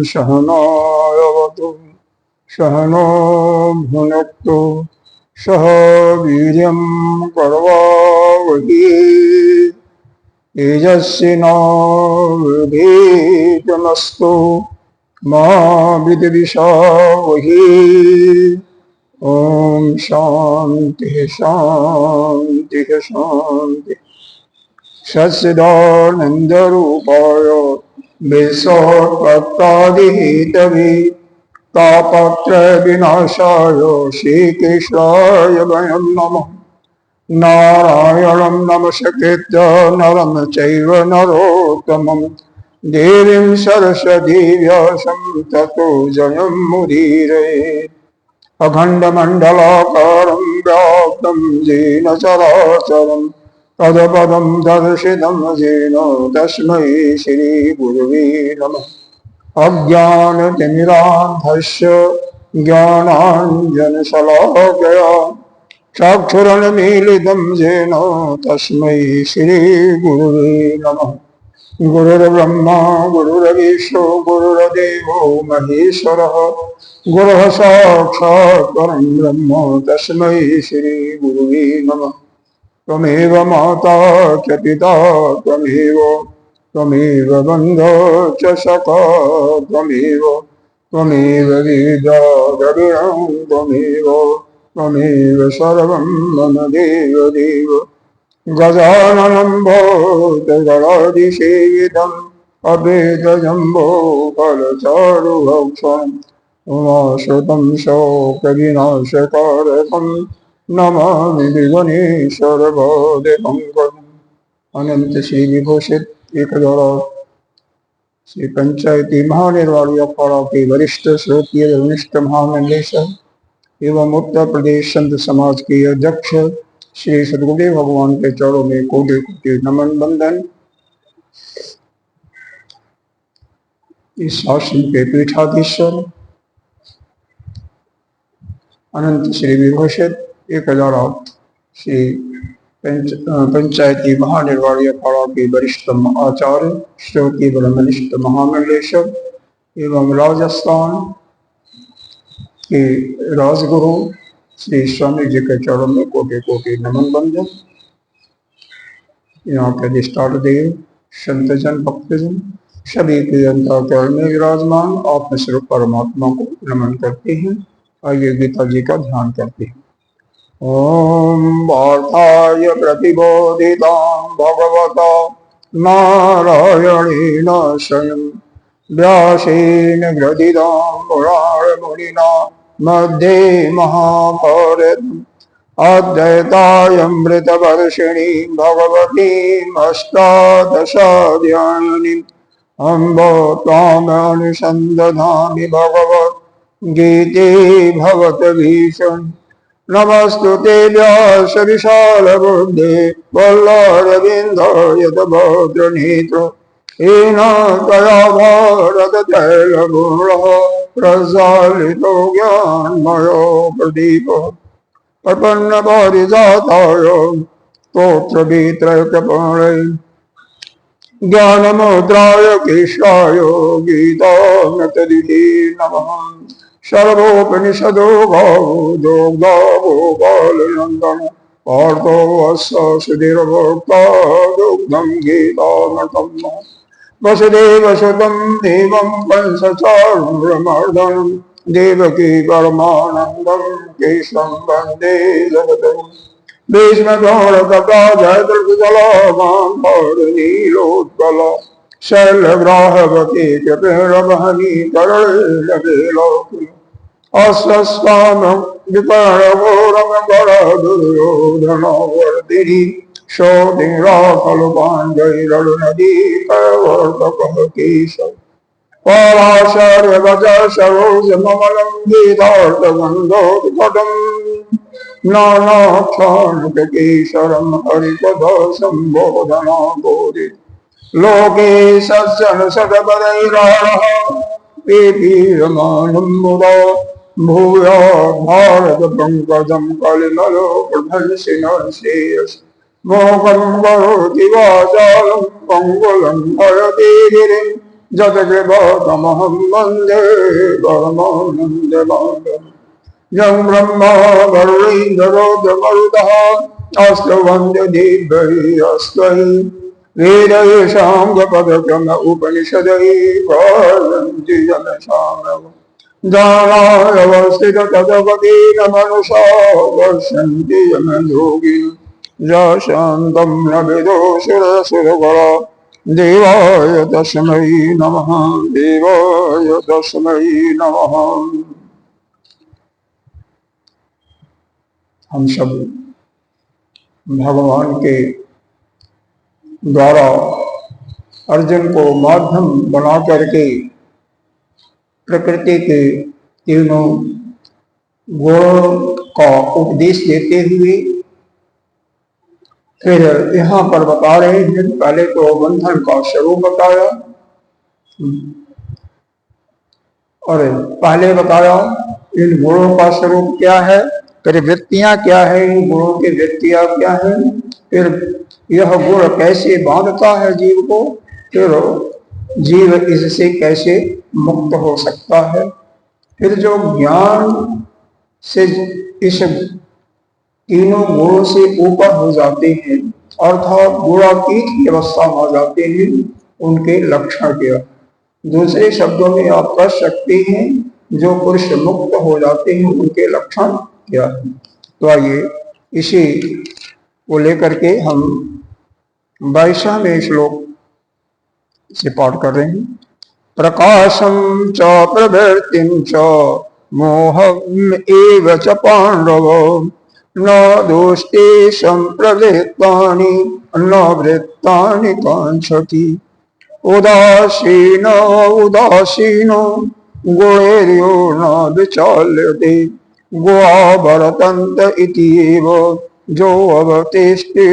सहनावतु सहनो भुनक्तु सह वीर्यं करवावहै तेजस्विनावधीतमस्तु मा विद्विषावहै। ओम शांति शांति शांति। सच्चिदानंदरूपाय विश्वोत्पत्त्यादिहेतवे तापत्रयविनाशाय श्रीकृष्णाय वयं नमः। नारायणं नमस्कृत्य नरं चैव नरोत्तमं देवीं सरस्वतीं व्यासं ततो जयमुदीरयेत्। अखण्डमण्डलाकारं व्याप्तं येन चराचरं तत्पदं दर्शितं येन तस्मै श्रीगुरवे नमः। अज्ञानतिमिरान्धस्य ज्ञानाञ्जनशलाकया चक्षुरुन्मीलितं येन तस्मै श्रीगुरवे नमः। गुरुर्ब्रह्मा गुरुर्विष्णु गुरुर्देवो महेश्वरः गुरुः साक्षात् परं ब्रह्म तस्मै श्रीगुरवे नमः। त्वमेव माता च पिता त्वमेव बन्धो च सखा त्वमेव वेदा द्रविणं त्वमेव सर्वं मम देव। गजाननं भूतगणाधिसेवितम् अभेदजम्बोफलचारुभक्षम् उमासुतं शोकविनाशकारकं नमामि विघ्नेश्वरपादपङ्कजम्। अनंत श्री विभूषित 1000 श्री पंचायती महानिर्वाणी अखाड़ा के वरिष्ठ श्रोतीय वरिष्ठ महामंडलेश्वर एवं उत्तर प्रदेश संत समाज के अध्यक्ष श्री सद्गुरुदेव भगवान के चरणों में कोटि कोटि नमन बंदन। इस शासन के पीठाधीश्वर अनंत श्री विभूषित 1000 श्री पंचायती महानिर्वाणी अखाड़ा के वरिष्ठ आचार्य श्रोती ब्रह्मनिष्ठ महामंडलेश्वर एवं राजस्थान के राजगुरु श्री स्वामी जी के चरणों में कोटि कोटि नमन बंदन। यहाँ के अधिष्ठान देव संतजन भक्तजन सभी के अंतःकरण में विराजमान आत्मस्वरूप परमात्मा को नमन करते हैं। आइए गीता जी का ध्यान करते हैं। ओम वार्ताय प्रतिबोधितां भगवता नारायणेन स्वयं व्यासेन ग्रथितां पुराणमुनिना मध्ये महाभारतम् अद्वैतामृतवर्षिणीं भगवतीम् अष्टादशाध्यायिनीम् अम्ब त्वामनुसन्दधामि भगवद्गीते भवद्भीषन्। नमस्तुते व्यास विशालबुद्धे वल्लरविन्दाय भद्रनेत्र येन त्वया भारततैलगुणः प्रज्वालितो ज्ञानमयो प्रदीपः प्रपन्नपारिजाताय स्तोत्रवेत्रैकपाणये ज्ञानमुद्राय कृष्णाय गीतामृतनिधे नमः। सर्वोपनिषदो भावो बालनन्दन पार्थो वत्स सुधीर्भोक्ता दुग्धं गीतामृतम्। वसुदेवसुतं देवं कंसचाणूरमर्दनं देवकी परमानन्दं कृष्णं वन्दे जगद्गुरुं। भीष्मद्रोणतथा जयद्रथजलमाम्बरनीलोत्पल शैलग्राहवती च प्रणवहनी तरलवेलोकि अस्वस्थानं विकर्णघोरमकरदुर्योधनवर्धिनी शोधिराखलुपाण्डैररुणदीपवर्तकः केशव पराशर्यवच सरोजममलं गीतार्थगन्धोत्कटम् नानाक्षाणकेशरं हरिपद सम्बोधना बोधित लोके सज्जन सदपदैराणः पीपीयमानं मुदा भूया भारत पंकजं कलिमलो प्रभंसिनश्रेयस् मोहं करोति वाचालं पंगुलं भयते गिरिं जगद्गौतमहं वन्दे परमानन्दमाधवम् यं ब्रह्मा वरुणेन्द्रोऽग्निमरुतः अस्तु वन्द्यदेवैः अस्मै वेदैशाङ्गपदक्रम उपनिषदैः गायन्ति जनसामम् दानावस्थित तदवतीन मनुषा वर्षन्ति यमयोगिन् शान्तं न विदुषुरसुरगणा देवाय तस्मै नमः देवाय तस्मै नमः। हम सब भगवान के द्वारा अर्जुन को माध्यम बना करके प्रकृति के तीनों गुणों का उपदेश देते हुए फिर यहाँ पर बता रहे हैं। पहले तो बंधन का स्वरूप बताया और पहले बताया इन गुणों का स्वरूप क्या है, फिर वृत्तियां क्या है, इन गुणों की वृत्तियां क्या है, फिर यह गुण कैसे बांधता है जीव को, फिर जीव इससे कैसे मुक्त हो सकता है, फिर जो ज्ञान से इस तीनों गुणों से ऊपर हो जाते हैं अर्थात गुणातीत की अवस्था में आ जाते हैं, उनके लक्षण क्या। दूसरे शब्दों में आप कह सकते हैं जो पुरुष मुक्त हो जाते हैं उनके लक्षण क्या है। तो आइए इसी को लेकर के हम 22वें श्लोक से पाठ कर रहे हैं। प्रकाशं च प्रवृत्तिं च मोहम् एव च पाण्डव न दोष्टे संप्रवृत्तानि न वृत्तानि कांक्षति उदासीनो गुणैर्यो न विचाल्यते गुणा वर्तन्त इत्येव जो अवतिष्ठे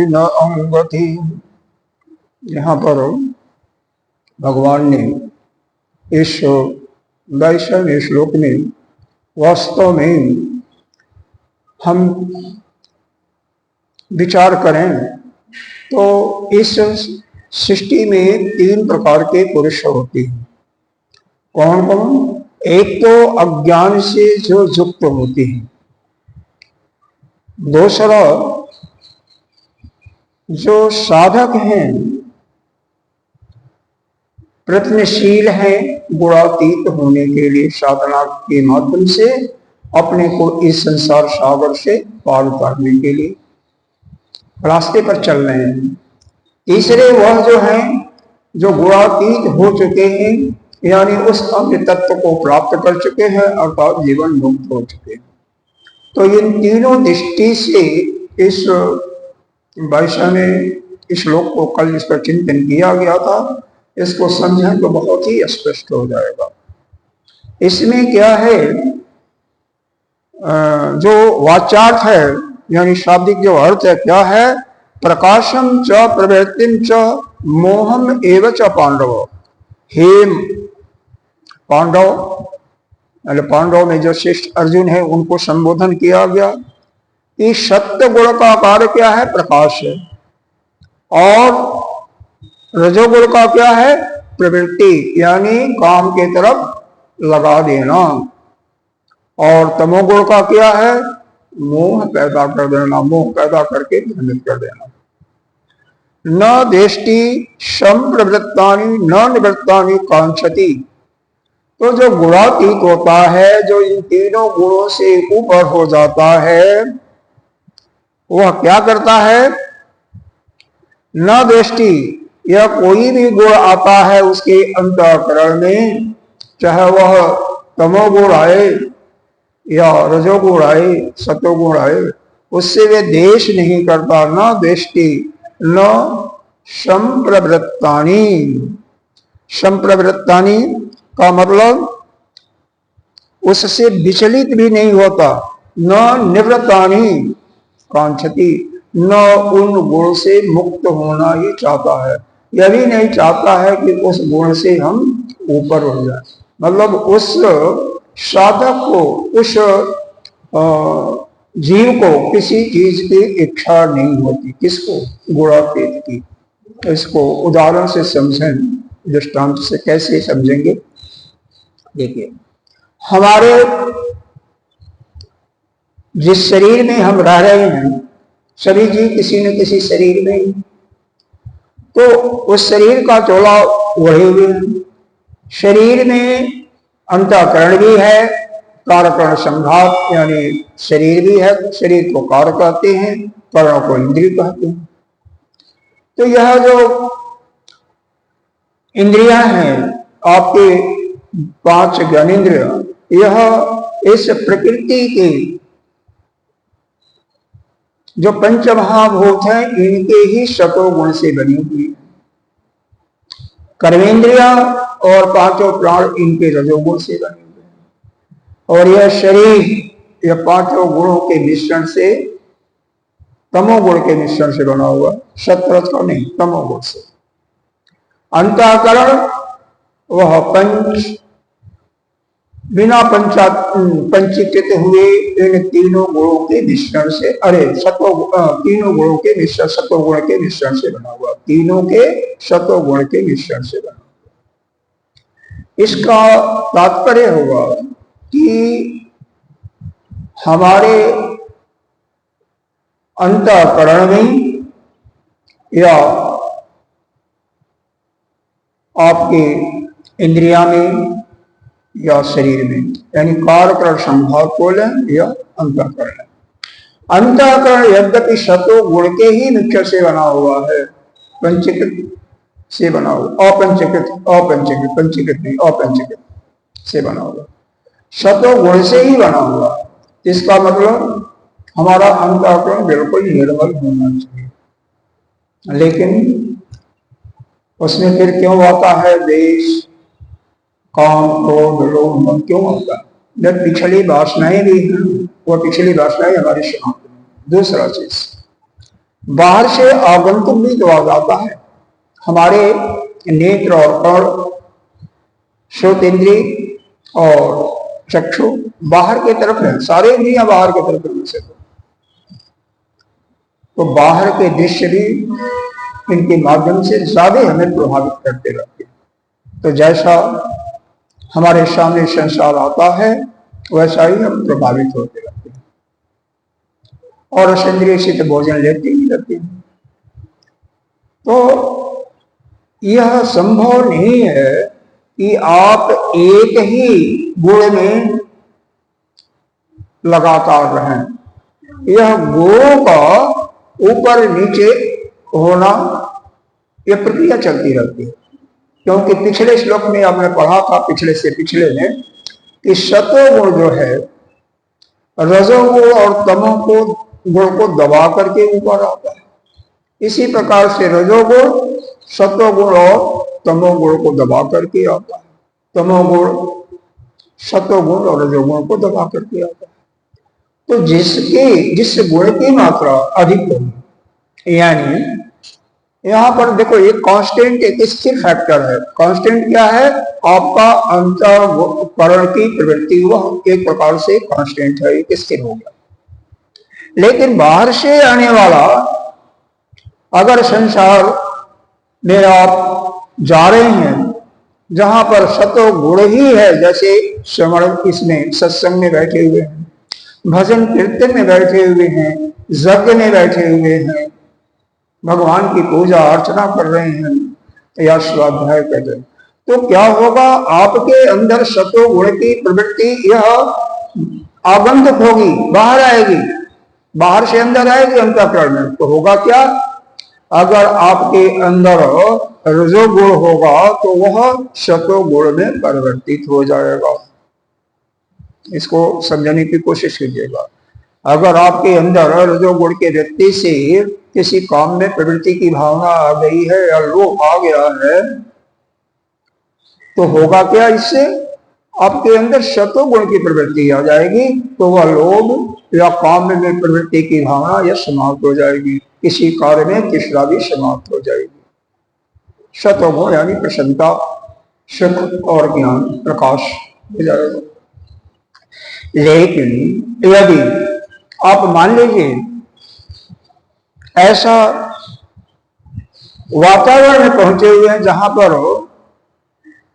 न अंगति। यहाँ पर भगवान ने इस 22वें श्लोक में वास्तव में हम विचार करें तो इस सृष्टि में 3 प्रकार के पुरुष होते हैं। कौन कौन? एक तो अज्ञान से जो युक्त होते हैं, दूसरा जो साधक हैं, प्रयत्नशील हैं गुणातीत होने के लिए साधना के माध्यम से अपने को इस संसार सागर से पार उतारने के लिए रास्ते पर चल रहे हैं। तीसरे वह जो हैं जो गुणातीत हो चुके हैं यानी उस अमृत तत्व को प्राप्त कर चुके हैं अर्थात जीवन मुक्त हो चुके हैं। तो इन तीनों दृष्टि से इस 22वें श्लोक को कल इस पर चिंतन किया गया था। इसको समझें तो बहुत ही स्पष्ट हो जाएगा। इसमें क्या है, जो वाच्यार्थ है यानी शाब्दिक जो अर्थ है क्या है, प्रकाशम च प्रवृत्तिम च मोहम एव च पांडव। हे पांडव, पांडव में जो श्रेष्ठ अर्जुन है उनको संबोधन किया गया। इस सत्य गुण का कार्य क्या है, प्रकाश है, और रजोगुण का क्या है, प्रवृत्ति यानी काम के तरफ लगा देना, और तमोगुण का क्या है, मोह पैदा कर देना, मोह पैदा करके भ्रमित कर देना। न देष्टि संप्रवृत्तानि न निवृत्तानि कांक्षति। तो जो गुणातीत होता है, जो इन तीनों गुणों से ऊपर हो जाता है, वह क्या करता है, न दृष्टि, यह कोई भी गुण आता है उसके अंतःकरण में, चाहे वह तमोगुण आए या रजोगुण आए सतोगुण आए, उससे वे देश नहीं करता। न दृष्टि न संप्रवृत्तानि। संप्रवृत्तानि का मतलब उससे विचलित भी नहीं होता। न निवृत्तानि कांक्षति, न उन गुण से मुक्त होना ही चाहता है, यह भी नहीं चाहता है कि उस गुण से हम ऊपर हो जाए। मतलब उस साधक को, उस जीव को किसी चीज की इच्छा नहीं होती। किसको? गुणातीत की। इसको उदाहरण से समझें। दृष्टांत से कैसे समझेंगे? देखिए, हमारे जिस शरीर में हम रह रहे हैं, सभी जीव किसी न किसी शरीर में, तो उस शरीर का चोला ओढ़े हुए हैं। शरीर में अंतःकरण भी है, कारकरण संघात यानी शरीर भी है, शरीर को कार कहते हैं, करणों को इंद्रिय कहते हैं। तो यह जो इंद्रियां हैं आपके 5 ज्ञानेंद्रिय, यह इस प्रकृति के जो पंचमहाभूत हैं इनके ही शतो गुण से बनी हुई। कर्मेंद्रिया और 5 प्राण इनके रजोगुण से बने हुए, और यह शरीर यह 5 गुणों के मिश्रण से, तमोगुण के मिश्रण से बना हुआ, सत्रह का नहीं, तमोगुण से। अंतःकरण वह बिना पंचीकृत हुए इन तीनों गुणों के मिश्रण से, तीनों गुणों के मिश्रण, सतोगुण के मिश्रण से बना हुआ, तीनों के सतोगुण के मिश्रण से बना हुआ। इसका तात्पर्य होगा कि हमारे अंतःकरण में या आपके इंद्रिया में या शरीर में, यानी कारकरण संभाग को लें या अंतःकरण। अंतःकरण यद्यपि शतो गुण के ही मुख्य से बना हुआ है, पंचीकृत से बना हुआ, अपंचीकृत पंचीकृत नहीं, अपंचीकृत से बना हुआ, शतो गुण से ही बना हुआ। इसका मतलब हमारा अंतःकरण बिल्कुल निर्मल होना चाहिए। लेकिन उसमें फिर क्यों आता है देश, काम, क्रोध, लोभ क्यों आता है? जब पिछली वासनाएं भी हैं, वो पिछली वासनाएं हमारी समाप्त नहीं। दूसरा चीज, बाहर से आगंतुक भी तो आ जाता है। हमारे नेत्र और कर्ण, श्रोत इंद्रिय और चक्षु बाहर की तरफ है, सारे इंद्रियां बाहर की तरफ है से, तो बाहर के दृश्य भी इनके माध्यम से ज्यादा हमें प्रभावित करते रहते हैं। तो जैसा हमारे सामने संसार आता है वैसा ही हम प्रभावित होते रहते हैं, और उस इंद्रिय से तो भोजन लेते ही रहते हैं। तो यह संभव नहीं है कि आप एक ही गुण में लगातार रहें। यह गुणों का ऊपर नीचे होना, यह प्रक्रिया चलती रहती है। क्योंकि पिछले श्लोक में आपने पढ़ा था, पिछले से पिछले में, कि शतोगुण जो है रजोगुण और तमोगुण को दबा करके ऊपर आता है। इसी प्रकार से रजोगुण शतोगुण और तमोगुण को दबा करके आता है, तमोगुण शतोगुण और रजोगुण को दबा करके आता है। तो जिस गुण की मात्रा अधिक होगी, यानी यहां पर देखो एक कांस्टेंट, एक स्थिर फैक्टर है। कांस्टेंट क्या है? आपका अंतःकरण की प्रवृत्ति, वह एक प्रकार से कांस्टेंट है, एक स्थिर हो गया। लेकिन बाहर से आने वाला, अगर संसार में आप जा रहे हैं जहां पर शतो गुण ही है, जैसे श्रवण, इसमें सत्संग में बैठे हुए हैं, भजन कीर्तन में बैठे हुए हैं, यज्ञ में बैठे हुए हैं, भगवान की पूजा अर्चना कर रहे हैं या स्वाध्याय कर रहे हैं, तो क्या होगा? आपके अंदर शतो गुण की प्रवृत्ति यह आगंतुक होगी, बाहर आएगी, बाहर से अंदर आएगी अंतःकरण में। तो होगा क्या? अगर आपके अंदर रजोगुण होगा तो वह शतो गुण में परिवर्तित हो जाएगा। इसको समझने की कोशिश कीजिएगा। अगर आपके अंदर रजोगुण के व्यक्ति से किसी काम में प्रवृत्ति की भावना आ गई है या लोभ आ गया है, तो होगा क्या? इससे आपके अंदर शतोगुण की प्रवृत्ति आ जाएगी, तो वह लोभ या काम में प्रवृत्ति की भावना यह समाप्त हो जाएगी, किसी कार्य में तीसरा भी समाप्त हो जाएगी। शतोगुण यानी प्रसन्नता, सुख और ज्ञान, प्रकाश हो जाएगा। लेकिन यदि आप मान लीजिए ऐसा वातावरण में पहुंचे हुए हैं जहां पर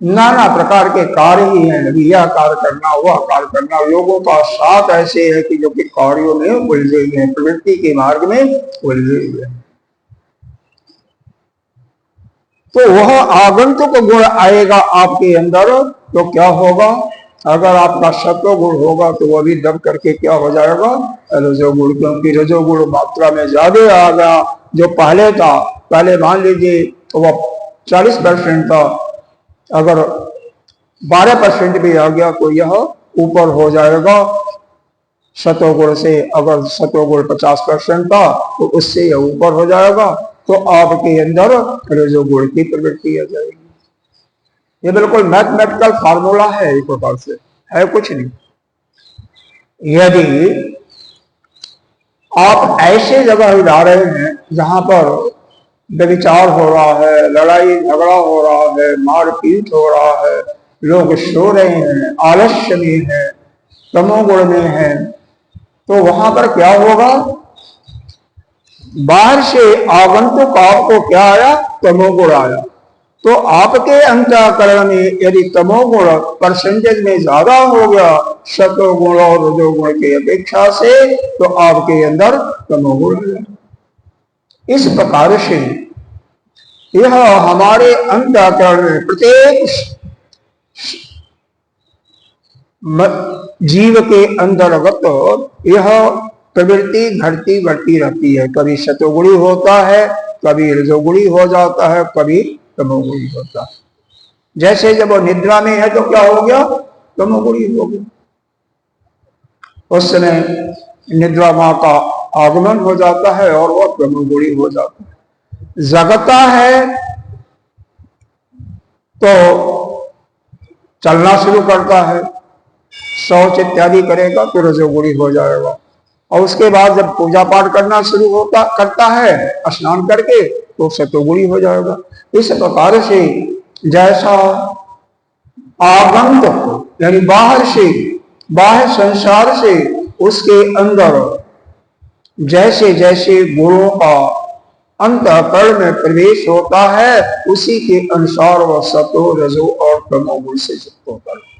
नाना प्रकार के कार्य ही हैं। अभी यह कार्य करना, वह कार्य करना, लोगों का साथ ऐसे है कि जो कि कार्यों में उलझे हुए हैं, प्रवृत्ति के मार्ग में उलझे हुए हैं। तो वह आगंतुक गुण आएगा आपके अंदर तो क्या होगा? अगर आपका सत्व गुण होगा तो वह भी दब करके क्या हो जाएगा? रजोगुण, क्योंकि रजोगुण मात्रा में ज्यादा आ गया। जो पहले था, पहले मान लीजिए वह 40% था, अगर 12% भी आ गया तो यह ऊपर हो जाएगा सतोगुण से। अगर सतोगुण 50% था तो उससे यह ऊपर हो जाएगा, तो आपके अंदर रजोगुण की प्रवृत्ति आ जाएगी। ये बिल्कुल मैथमेटिकल फार्मूला है, एक प्रकार से है, कुछ नहीं। यदि आप ऐसे जगह जा रहे हैं जहां पर व्यभिचार हो रहा है, लड़ाई झगड़ा हो रहा है, मारपीट हो रहा है, लोग सो रहे हैं, आलस्य में है, तमोगुण में है, तो वहां पर क्या होगा? बाहर से आगंतुक आपको क्या आया? तमोगुण आया। तो आपके अंतःकरण में यदि तमोगुण परसेंटेज में ज्यादा हो गया सतोगुण और रजोगुण की अपेक्षा से, तो आपके अंदर तमोगुण आ जाए। इस प्रकार से यह हमारे अंतःकरण में प्रत्येक जीव के अंतर्गत यह प्रवृत्ति घटती बढ़ती रहती है। कभी सतोगुणी होता है, कभी रजोगुणी हो जाता है, कभी तमोगुणी होता है। जैसे जब वो निद्रा में है तो क्या हो गया? तमोगुणी हो गया। उस समय निद्रा मां का आगमन हो जाता है और वह तमोगुणी हो जाता है। जगता है तो चलना शुरू करता है, शौच इत्यादि करेगा तो रजोगुणी हो जाएगा। और उसके बाद जब पूजा पाठ करना शुरू करता है स्नान करके, तो सतोगुणी हो जाएगा। इस प्रकार से जैसा आगंतुक यानी बाहर से, बाहर संसार से उसके अंदर जैसे जैसे गुणों का अंतःकरण में प्रवेश होता है, उसी के अनुसार वह सतो रजो और तमोगुण से युक्त होता है।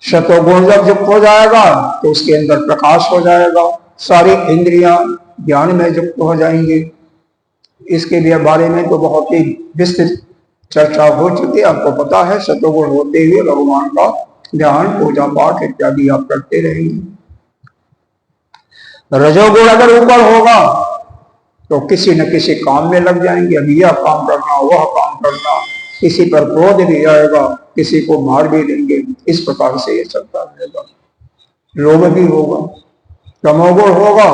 सतोगुण जब युक्त हो जाएगा तो उसके अंदर प्रकाश हो जाएगा, सारी इंद्रियां ज्ञान में युक्त हो जाएंगे। इसके लिए बारे में तो बहुत ही विस्तृत चर्चा हो चुकी है, आपको पता है। सतोगुण होते हुए भगवान का ध्यान, पूजा पाठ इत्यादि आप करते रहेंगे। रजोगुण अगर ऊपर होगा तो किसी न किसी काम में लग जाएंगे। अभी यह काम करना, वह काम करना, किसी पर क्रोध भी आएगा, किसी को मार भी देंगे। इस प्रकार से ये चलता रहेगा। लोभ भी होगा। तमोगुण होगा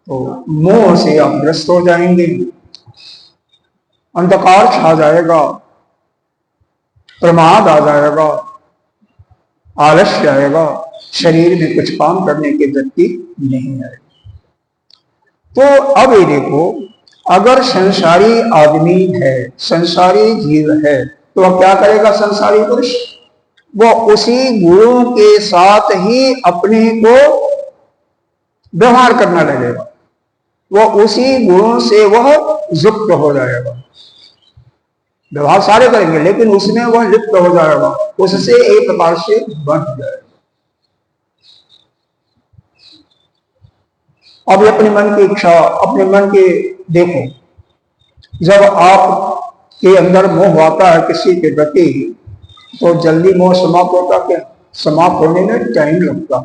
तो मोह से आप ग्रस्त हो जाएंगे, अंधकार छा जाएगा, प्रमाद आ जाएगा, आलस्य आएगा, शरीर में कुछ काम करने की वृत्ति नहीं आएगी। तो अब ये देखो, अगर संसारी आदमी है, संसारी जीव है, तो वह क्या करेगा? संसारी पुरुष वो उसी गुणों के साथ ही अपने को व्यवहार करना लगेगा। वह उसी गुणों से वह युक्त हो जाएगा। व्यवहार सारे करेंगे लेकिन उसमें वह लिप्त हो जाएगा, उससे एक प्रकार से बन जाएगा। अब अपने मन की इच्छा, अपने मन के देखो, जब आप के अंदर मोह आता है किसी के प्रति, तो जल्दी मोह समाप्त होता क्या? समाप्त होने में टाइम लगता।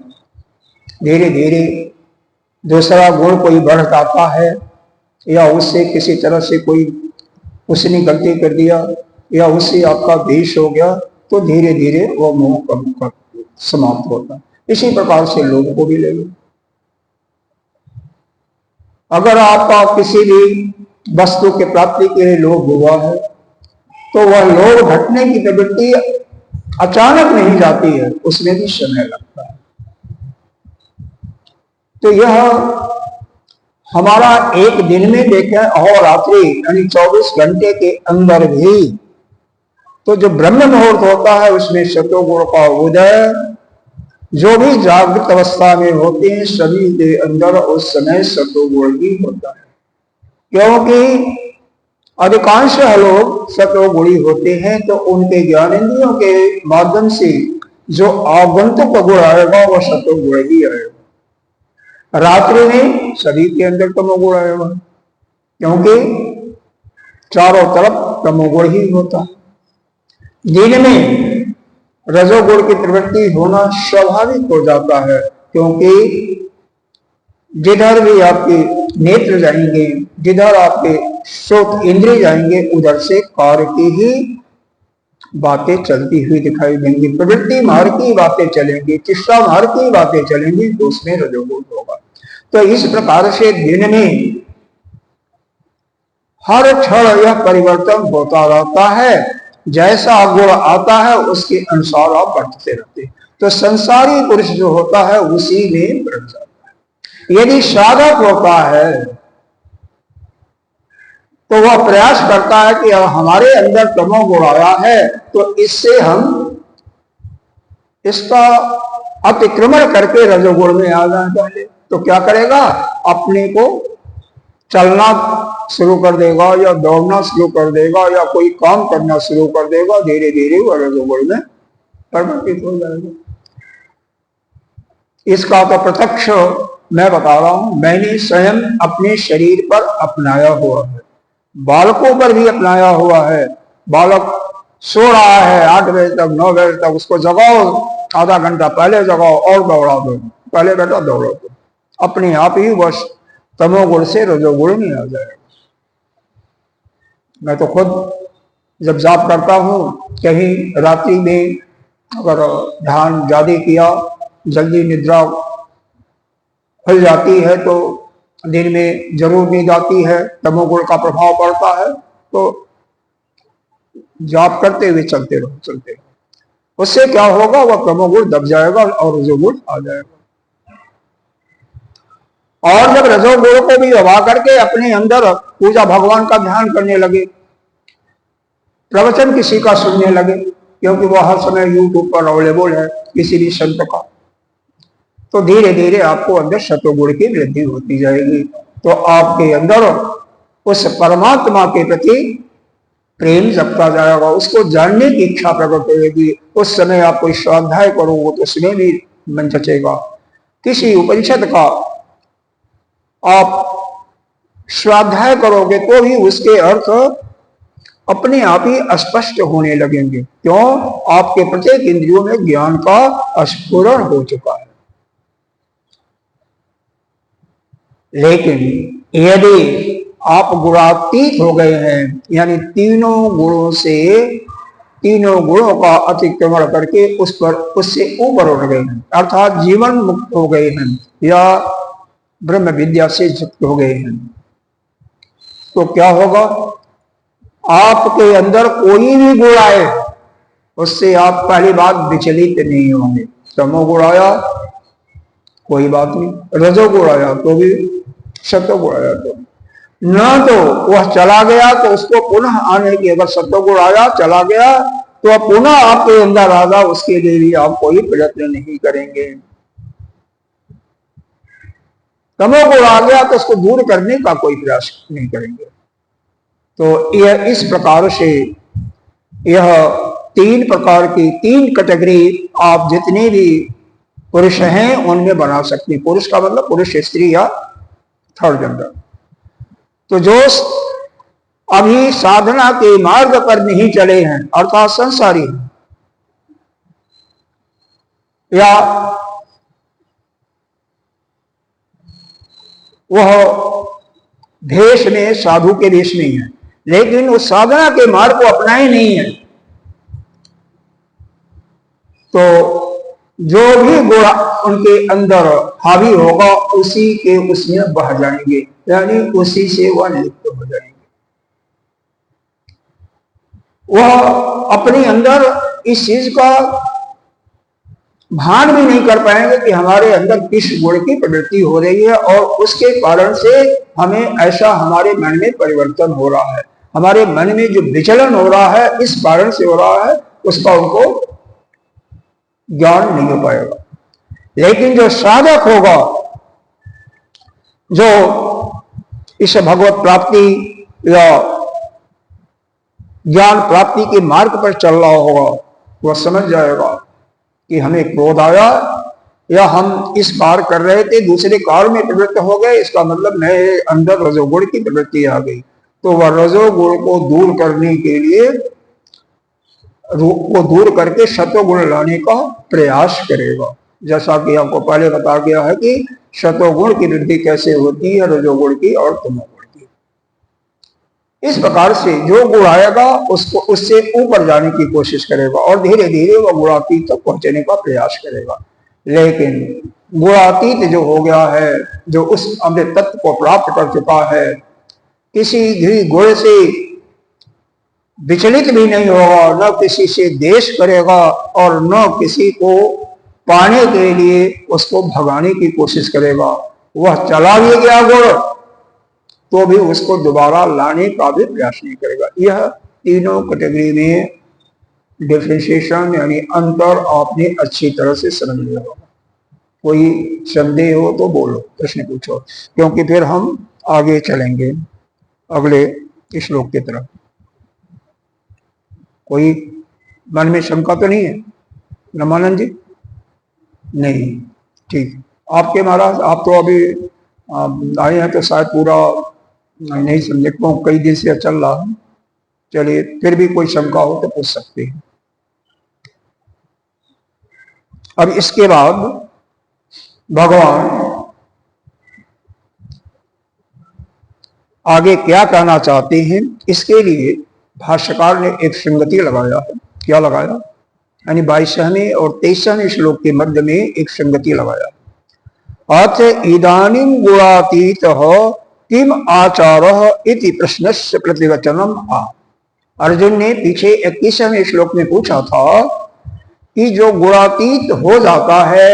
धीरे धीरे दूसरा गुण कोई बढ़ जाता है, या उससे किसी तरह से कोई उसने गलती कर दिया, या उससे आपका द्वेष हो गया, तो धीरे धीरे वो मोह कम समाप्त होता। इसी प्रकार से लोगों को भी ले लो। अगर आपका किसी भी वस्तु के प्राप्ति के लिए लोभ हुआ है, तो वह लोभ घटने की प्रवृत्ति अचानक नहीं जाती है, उसमें भी समय लगता है। तो यह हमारा एक दिन में देखें और रात्रि यानी 24 घंटे के अंदर भी, तो जो ब्रह्म मुहूर्त होता है उसमें सतोगुण का उदय, जो भी जागृत अवस्था में होते हैं सभी के अंदर उस समय सतोगुण ही होता है। क्योंकि अधिकांश लोग सतोगुणी होते हैं तो उनके ज्ञानेंद्रियों के माध्यम से जो आगंतुक गुण आएगा वह सतोगुण ही आएगा। रात्रि में शरीर के अंदर तमोगुण आएगा, क्योंकि चारों तरफ तमोगुण ही होता है। दिन में रजोगुण की प्रवृत्ति होना स्वाभाविक हो जाता है, क्योंकि जिधर भी आपके नेत्र जाएंगे, जिधर आपके श्रोत इंद्रिय जाएंगे, उधर से कार्य की ही बातें चलती हुई दिखाई देंगी, प्रवृत्ति मार्ग की बातें चलेंगी, चिष्टा मार्ग की बातें चलेंगी, तो उसमें रजोगुण होगा। तो इस प्रकार से दिन में हर क्षण यह परिवर्तन होता रहता है। जैसा गुण आता है उसके अनुसार आप बढ़ते रहते हैं। तो संसारी पुरुष जो होता है उसी में बढ़ जाता है। यदि साधक होता है तो वह प्रयास करता है कि हमारे अंदर तमोगुण आया है तो इससे हम इसका अतिक्रमण करके रजोगुण में आ जाए। पहले तो क्या करेगा, अपने को चलना शुरू कर देगा या दौड़ना शुरू कर देगा या कोई काम करना शुरू कर देगा, धीरे धीरे वह रजोगुण में परिवर्तित हो जाएगा। इसका तो प्रत्यक्ष मैं बता रहा हूं, मैंने स्वयं अपने शरीर पर अपनाया हुआ है, बालकों पर भी अपनाया हुआ है। बालक सो रहा है 8 बजे तक 9 बजे तक, उसको जगाओ, आधा घंटा पहले जगाओ और दौड़ा दो, पहले बेटा दौड़ो, तो अपने आप ही वह तमोगुण से रजोगुण में आ जाएगा। मैं तो खुद जब जाप करता हूं, कहीं रात्रि में अगर ध्यान ज्यादा किया, जल्दी निद्रा खुल जाती है तो दिन में जरूर नींद आती है, तमोगुण का प्रभाव पड़ता है, तो जाप करते हुए चलते रहो। उससे क्या होगा, वह तमोगुण दब जाएगा और रजोगुण आ जाएगा। और जब रजोगुण को भी दबा करके अपने अंदर पूजा भगवान का ध्यान करने लगे, प्रवचन किसी का सुनने लगे, क्योंकि वह हर समय यूट्यूब पर अवेलेबल है किसी भी संत का, तो धीरे धीरे आपको अंदर सतोगुण की वृद्धि होती जाएगी। तो आपके अंदर उस परमात्मा के प्रति प्रेम जगता जाएगा, उसको जानने की इच्छा प्रकट होगी। उस समय आप कोई स्वाध्याय करोगे तो उसमें भी मन चचेगा। किसी उपनिषद का आप स्वाध्याय करोगे तो भी उसके अर्थ अपने आप ही स्पष्ट होने लगेंगे। क्यों? आपके प्रत्येक इंद्रियों में ज्ञान का स्फुरण हो चुका है। लेकिन यदि आप गुणातीत हो गए हैं, यानी तीनों गुणों का अतिक्रमण करके उससे ऊपर उठ गए हैं, अर्थात जीवन मुक्त हो गए हैं या ब्रह्म विद्या से युक्त हो गए हैं, तो क्या होगा, आपके अंदर कोई भी गुण आए उससे आप पहली बात विचलित नहीं होंगे। तमोगुण आया कोई बात नहीं, रजोगुण आया तो भी, सतोगुण आया तो न, तो वह चला गया तो उसको पुनः आने की, अगर सतोगुण आया चला गया तो पुनः आपके अंदर आएगा, उसके लिए भी आप कोई प्रयत्न नहीं करेंगे। तमोगुण आ गया तो उसको दूर करने का कोई प्रयास नहीं करेंगे। तो यह इस प्रकार से यह 3 प्रकार की 3 कैटेगरी आप जितने भी पुरुष हैं उनमें बना सकते हैं। पुरुष का मतलब पुरुष, स्त्री या थर्ड जेंडर। तो जो अभी साधना के मार्ग पर नहीं चले हैं, अर्थात संसारी हैं, या वह भेष में साधु के भेष में है लेकिन उस साधना के मार्ग को अपनाए नहीं है, तो जो भी गुण उनके अंदर हावी होगा उसी के उसमें बह जाएंगे, यानी उसी से वह लिप्त हो जाएंगे। वह अपने अंदर इस चीज का भान भी नहीं कर पाएंगे कि हमारे अंदर किस गुण की प्रवृत्ति हो रही है और उसके कारण से हमें ऐसा हमारे मन में परिवर्तन हो रहा है, हमारे मन में जो विचलन हो रहा है इस कारण से हो रहा है, उसका उनको ज्ञान नहीं हो पाएगा। लेकिन जो साधक होगा, जो इस भगवत प्राप्ति या ज्ञान प्राप्ति के मार्ग पर चल रहा होगा, वह समझ जाएगा कि हमें क्रोध आया या हम इस बार कर रहे थे दूसरे कार्य में प्रवृत्त हो गए, इसका मतलब मेरे अंदर रजोगुण की प्रवृत्ति आ गई। तो वह रजोगुण को दूर करने के लिए रूप को दूर करके सतोगुण लाने का प्रयास करेगा। जैसा कि आपको पहले बता गया है कि सतोगुण की वृद्धि कैसे होती है, रजोगुण की और तमोगुण की। इस प्रकार से जो गुण आएगा उसको उससे ऊपर जाने की कोशिश करेगा और धीरे धीरे वह गुणातीत तक पहुंचने का प्रयास करेगा। लेकिन गुणातीत जो हो गया है, जो उस अमृत तत्व को प्राप्त कर चुका है, किसी भी गुण से विचलित भी नहीं होगा, न किसी से द्वेष करेगा और न किसी को पाने के लिए उसको भगाने की कोशिश करेगा। वह चला भी गया गुण तो भी उसको दोबारा लाने का भी प्रयास नहीं करेगा। यह तीनों कैटेगरी में डिफरेंशिएशन यानी अंतर आपने अच्छी तरह से समझ लिया होगा। कोई संदेह हो तो बोलो, प्रश्न पूछो, क्योंकि फिर हम आगे चलेंगे अगले श्लोक की तरफ। कोई मन में शंका तो नहीं है रमानंद जी? नहीं, ठीक। आपके महाराज, आप तो अभी आए हैं तो शायद पूरा नहीं समझे, कई दिन से चल रहा है। चलिए, फिर भी कोई शंका हो तो पूछ सकते हैं। अब इसके बाद भगवान आगे क्या कहना चाहते हैं, इसके लिए भाष्यकार ने एक संगति लगाया है। क्या लगाया? यानी 22वें और 23वें श्लोक के मध्य में एक संगति लगाया। अथ इदानीम गुणातीत किम आचारः इति प्रश्नस्य प्रतिवचनम आ। अर्जुन ने पीछे 21वें श्लोक में पूछा था कि जो गुणातीत हो जाता है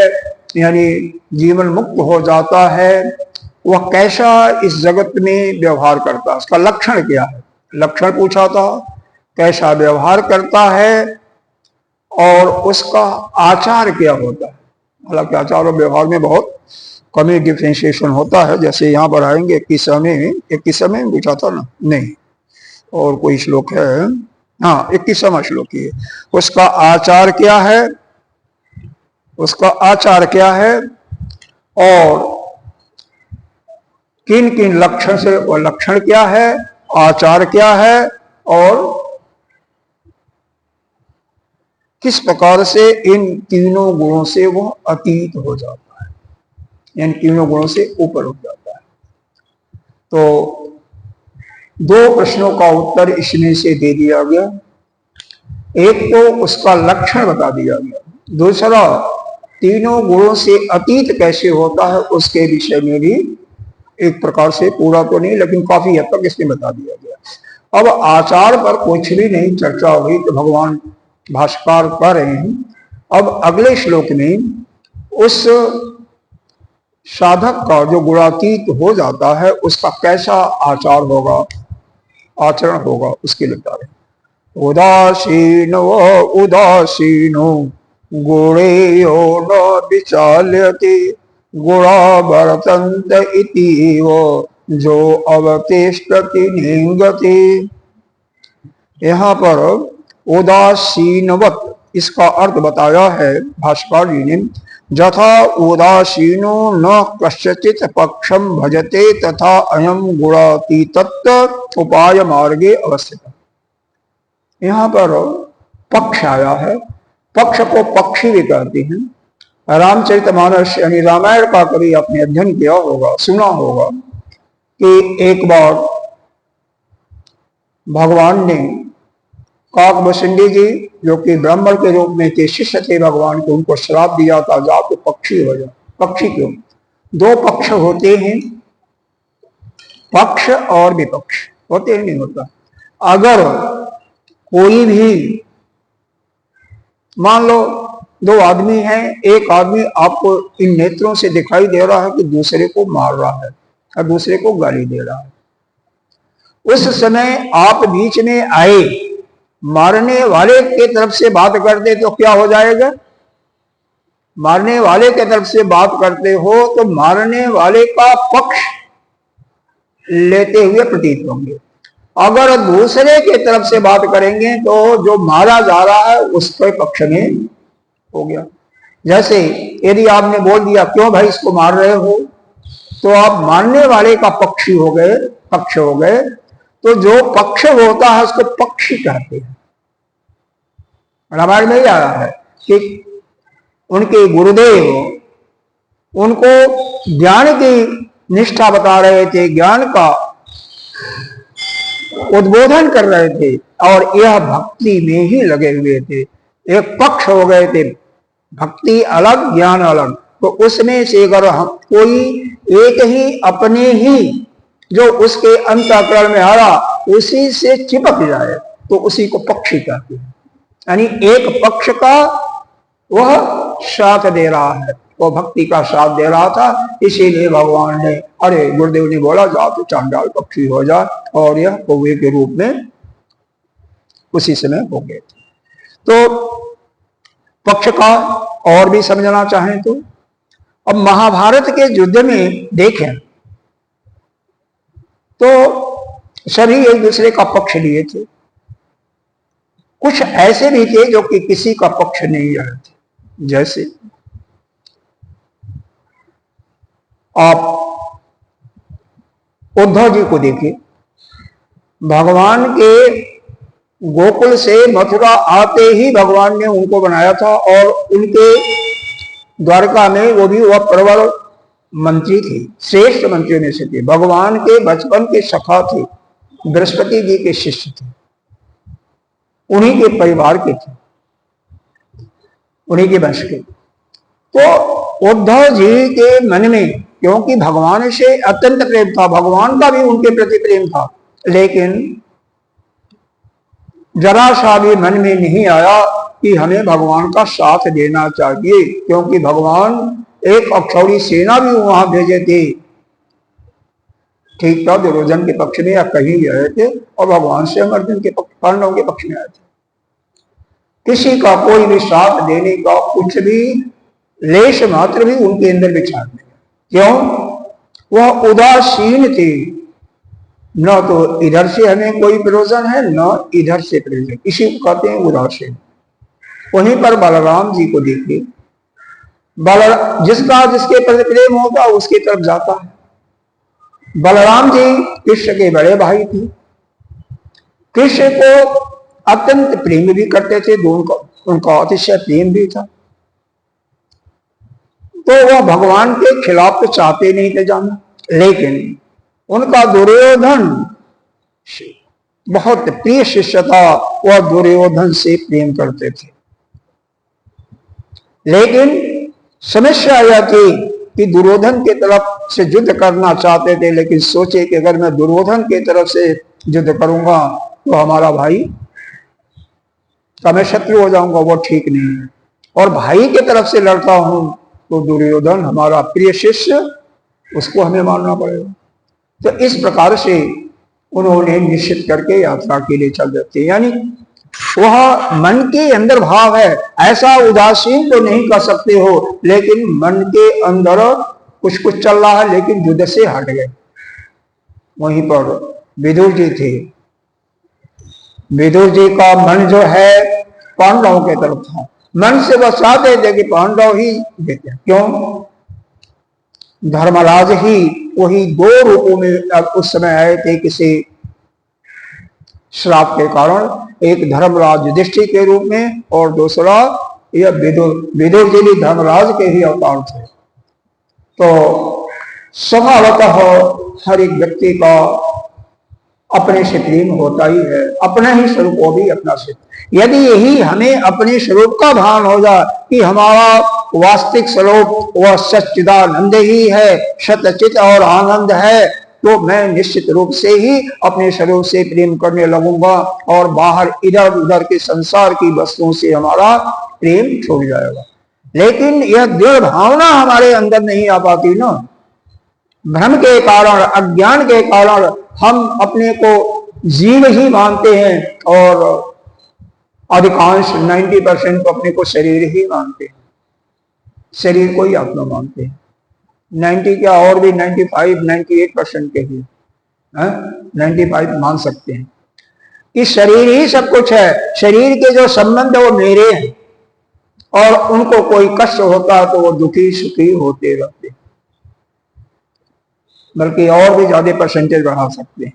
यानी जीवन मुक्त हो जाता है, वह कैसा इस जगत में व्यवहार करता है, उसका लक्षण क्या है। लक्षण पूछा था, कैसा व्यवहार करता है और उसका आचार क्या होता है। हालांकि आचार और व्यवहार में बहुत कमी डिफ्रेंशिएशन होता है, जैसे यहाँ पर आएंगे 21वें में पूछा था ना, नहीं और कोई श्लोक है, हाँ 21वां श्लोक ही है। उसका आचार क्या है, उसका आचार क्या है और किन किन लक्षण से, वह लक्षण क्या है, आचार क्या है और किस प्रकार से इन तीनों गुणों से वह अतीत हो जाता है, इन तीनों गुणों से ऊपर उठ जाता है। तो दो प्रश्नों का उत्तर इसमें से दे दिया गया। एक तो उसका लक्षण बता दिया गया, दूसरा तीनों गुणों से अतीत कैसे होता है उसके विषय में भी एक प्रकार से, पूरा तो नहीं लेकिन काफी हद तक इसमें बता दिया गया। अब आचार पर कुछ भी नहीं चर्चा हुई तो भगवान भाष्यकार कह रहे हैं अब अगले श्लोक में उस साधक का जो गुणातीत हो जाता है उसका कैसा आचार होगा, आचरण होगा, उसके लिए बता रहे। उदासीनो उदासीनो गुणेयो न विचाल्यते गुणा वर्तन्त इतीव जो अवतिष्ठति निंगते। यहाँ पर उदासीनवत इसका अर्थ बताया है भाष्यकार जी ने, यथा उदासीनो न कस्यचित् पक्षम भजते तथा अयम गुणातीतत्व उपाय मार्गे अवस्थित। यहाँ पर पक्ष आया है, पक्ष को पक्षी भी कहते हैं। रामचरितमानस यानी रामायण का कभी आपने अध्ययन किया होगा, सुना होगा कि एक बार भगवान ने काकभूषणी जी जो कि ब्राह्मण के रूप में थे, शिष्य थे भगवान के, उनको श्राप दिया था जा तो पक्षी हो जाओ। पक्षी क्यों? दो पक्ष होते हैं, पक्ष और विपक्ष होते हैं, नहीं होता। अगर कोई भी मान लो दो आदमी हैं, एक आदमी आपको इन नेत्रों से दिखाई दे रहा है कि दूसरे को मार रहा है और दूसरे को गाली दे रहा है, उस समय आप बीच में आए, मारने वाले के तरफ से बात करते तो क्या हो जाएगा? मारने वाले के तरफ से बात करते हो तो मारने वाले का पक्ष लेते हुए प्रतीत होंगे। अगर दूसरे के तरफ से बात करेंगे तो जो मारा जा रहा है उसके पक्ष में हो गया। जैसे यदि आपने बोल दिया क्यों भाई इसको मार रहे हो, तो आप मारने वाले का पक्ष हो गए। तो जो पक्ष होता है उसको पक्षी कहते हैं। रामायण में ही आया है कि उनके गुरुदेव उनको ज्ञान की निष्ठा बता रहे थे, ज्ञान का उद्बोधन कर रहे थे और यह भक्ति में ही लगे हुए थे। एक पक्ष हो गए थे, भक्ति अलग ज्ञान अलग। तो उसमें से अगर हम कोई एक ही अपने ही जो उसके अंतःकरण में आ रहा उसी से चिपक जाए तो उसी को पक्षी कहते हैं। यानी एक पक्ष का वह साथ दे रहा है, वो भक्ति का साथ दे रहा था। इसीलिए भगवान ने अरे गुरुदेव ने बोला जाओ तो चांडाल पक्षी हो जाए, और यह कौवे के रूप में उसी समय हो गए थे। तो पक्ष का और भी समझना चाहें तो अब महाभारत के युद्ध में देखें तो सभी एक दूसरे का पक्ष लिए थे। कुछ ऐसे भी थे जो कि किसी का पक्ष नहीं रहे थे। जैसे आप उद्धव जी को देखिए, भगवान के गोकुल से मथुरा आते ही भगवान ने उनको बनाया था और उनके द्वारका में वो भी वह प्रबल मंत्री थे, श्रेष्ठ मंत्रियों में से थे। भगवान के बचपन के सखा थे, बृहस्पति जी के शिष्य थे, उन्हीं के परिवार के थे, उन्हीं के वंश के। तो उद्धव जी के मन में क्योंकि भगवान से अत्यंत प्रेम था, भगवान का भी उनके प्रति प्रेम था, लेकिन जरा सा भी मन में नहीं आया कि हमें भगवान का साथ देना चाहिए, क्योंकि भगवान एक अक्षौरी सेना भी वहां भेजे थे। ठीक था, दुर्योधन के पक्ष में या कहीं गए थे और भगवान से अर्जुन के पक्ष, पांडवों के पक्ष में आए थे। किसी का कोई भी साथ देने का कुछ भी लेश मात्र भी उनके अंदर विचार नहीं। क्यों? वह उदासीन थे, न तो इधर से हमें कोई प्रयोजन है न इधर से प्रयोजन, इसी को कहते हैं उदासीन। वहीं पर बलराम जी को देखिए, जिसका जिसके प्रति प्रेम होता उसकी तरफ जाता है। बलराम जी कृष्ण के बड़े भाई थे, कृष्ण को अत्यंत प्रेम भी करते थे, दोनों उनका अतिशय प्रेम भी था। तो वह भगवान के खिलाफ तो चाहते नहीं थे जाना, लेकिन उनका दुर्योधन बहुत प्रिय शिष्य था, वह दुर्योधन से प्रेम करते थे। लेकिन समस्या यह थी कि दुर्योधन के तरफ से युद्ध करना चाहते थे, लेकिन सोचे कि अगर मैं दुर्योधन के तरफ से युद्ध करूंगा तो हमारा भाई का मैं शत्रु हो जाऊंगा, वो ठीक नहीं है। और भाई के तरफ से लड़ता हूं तो दुर्योधन हमारा प्रिय शिष्य, उसको हमें मारना पड़ेगा। तो इस प्रकार से उन्होंने निश्चित करके यात्रा के लिए चल जाते। यानी वह मन के अंदर भाव है, ऐसा उदासीन तो नहीं कर सकते हो, लेकिन मन के अंदर कुछ कुछ चल रहा है, लेकिन युद्ध से हट गए। वहीं पर विदुर जी थे, विदुर जी का मन जो है पांडवों के तरफ था, मन से वह चाहते थे कि पांडव ही देते। क्यों? धर्मराज ही वही दो रूपों में उस समय आए थे किसी श्राप के कारण, एक धर्मराज युधिष्ठिर के रूप में और दूसरा यह विदुर जी भी धर्मराज के ही अवतार थे। तो स्वभावतः हर एक व्यक्ति का अपने से प्रेम होता ही है, अपना ही स्वरूप वो भी अपना से। यदि यही हमें अपने स्वरूप का भान हो जाए कि हमारा वास्तविक स्वरूप वह सच्चिदानंद ही है, सतचित और आनंद है, तो मैं निश्चित रूप से ही अपने स्वरूप से प्रेम करने लगूंगा और बाहर इधर उधर के संसार की वस्तुओं से हमारा प्रेम छूट जाएगा। लेकिन यह दृढ़ भावना हमारे अंदर नहीं आ पाती ना, भ्रम के कारण, अज्ञान के कारण हम अपने को जीव ही मानते हैं और अधिकांश 90% तो अपने को शरीर ही मानते हैं, शरीर को ही आत्मा मानते हैं। 90 क्या और भी 95, 98% के ही। 95 मान सकते हैं। इस शरीर ही सब कुछ है, शरीर के जो संबंध वो मेरे हैं, और उनको कोई कष्ट होता है तो वो दुखी सुखी होते रहते, बल्कि और भी ज्यादा परसेंटेज बढ़ा सकते हैं।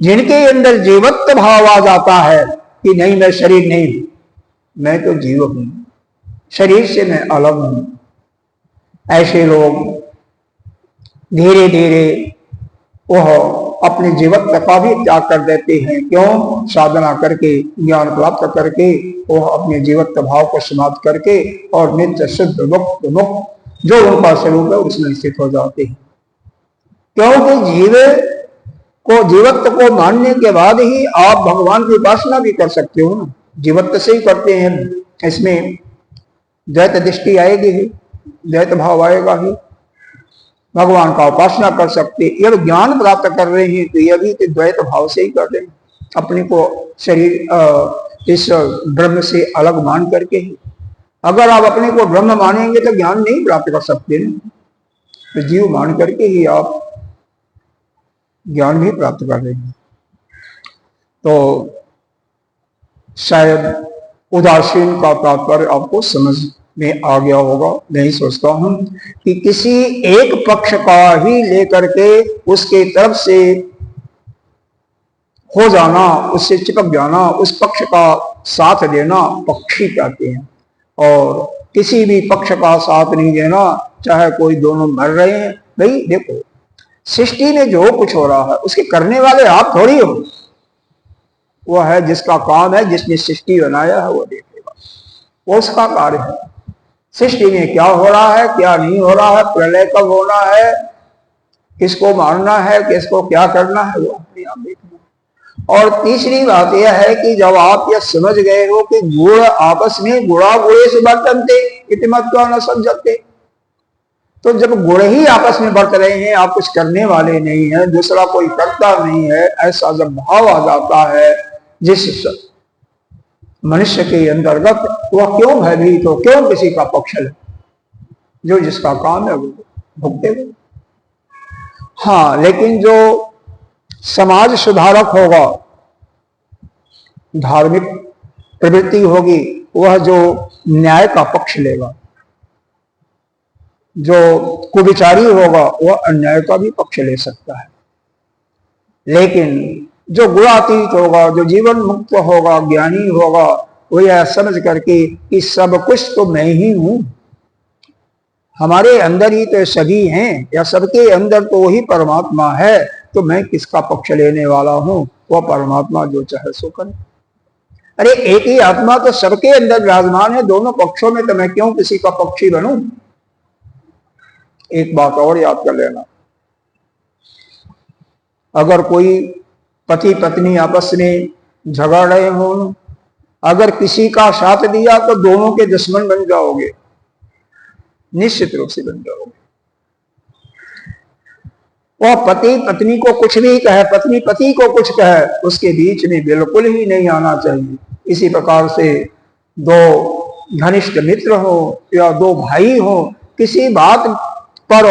जिनके अंदर जीवत्व भाव आ जाता है कि नहीं मैं शरीर नहीं हूं, मैं तो जीव हूं, शरीर से मैं अलग हूं, ऐसे लोग धीरे धीरे वह अपने जीवत्व का भी त्याग कर देते हैं। क्यों? साधना करके, ज्ञान प्राप्त करके वह अपने जीवत्व भाव को समाप्त करके और नित्य शुद्ध मुक्त मुक्त जो उनका स्वरूप है उसमें स्थित हो जाते हैं। क्योंकि जीवत्व को मानने के बाद ही आप भगवान की उपासना भी कर सकते हो ना। जीवत्व से ही करते हैं, इसमें द्वैत दृष्टि आएगी ही, द्वैत भाव आएगा ही, भगवान का उपासना कर सकते। ये ज्ञान प्राप्त कर रहे हैं तो ये भी द्वैत भाव से ही कर रहे हैं, अपने को शरीर इस ब्रह्म से अलग मान करके ही। अगर आप अपने को ब्रह्म मानेंगे तो ज्ञान नहीं प्राप्त कर सकते ना, तो जीव मान करके ही आप ज्ञान भी प्राप्त कर रहे हैं। तो शायद उदासीन का तात्पर्य आपको समझ में आ गया होगा। नहीं सोचता हूं कि किसी एक पक्ष का ही लेकर के उसके तरफ से हो जाना, उससे चिपक जाना, उस पक्ष का साथ देना पक्षी कहते हैं। और किसी भी पक्ष का साथ नहीं देना, चाहे कोई दोनों मर रहे हैं। भाई देखो, सृष्टि में जो कुछ हो रहा है उसके करने वाले आप थोड़ी हो, वो है जिसका काम है, जिसने सृष्टि बनाया है वो देखेगा, वो उसका कार्य है। सृष्टि में क्या हो रहा है क्या नहीं हो रहा है, प्रलय कब होना है, किसको मारना है, किसको क्या करना है, वो अपने आप देखना। और तीसरी बात यह है कि जब आप यह समझ गए हो कि गुण आपस में गुणा गुणे से बर्तनते इति मत्वा न समझते, तो जब गुण ही आपस में बरत रहे हैं, आप कुछ करने वाले नहीं है, दूसरा कोई करता नहीं है, ऐसा जब भाव आ जाता है जिस मनुष्य के अंतर्गत, वह क्यों भयभीत हो, क्यों किसी का पक्ष ले, जो जिसका काम है वो भुगतेगा। हाँ, लेकिन जो समाज सुधारक होगा, धार्मिक प्रवृत्ति होगी, वह जो न्याय का पक्ष लेगा, जो कुविचारी होगा वह अन्याय का भी पक्ष ले सकता है। लेकिन जो गुणातीत होगा, जो जीवन मुक्त होगा, ज्ञानी होगा, वो यह समझ करके कि सब कुछ तो मैं ही हूं, हमारे अंदर ही तो सभी हैं, या सबके अंदर तो वही परमात्मा है, तो मैं किसका पक्ष लेने वाला हूं, वह परमात्मा जो चाहे सो करे। अरे एक ही आत्मा तो सबके अंदर विराजमान है, दोनों पक्षों में, तो मैं क्यों किसी का पक्षी बनूं। एक बात और याद कर लेना, अगर कोई पति पत्नी आपस में झगड़ रहे हो, अगर किसी का साथ दिया तो दोनों के दुश्मन बन जाओगे, निश्चित रूप से बन जाओगे। वह पति पत्नी को कुछ भी कहे, पत्नी पति को कुछ कहे, उसके बीच में बिल्कुल ही नहीं आना चाहिए। इसी प्रकार से दो घनिष्ठ मित्र हो या दो भाई हो, किसी बात पर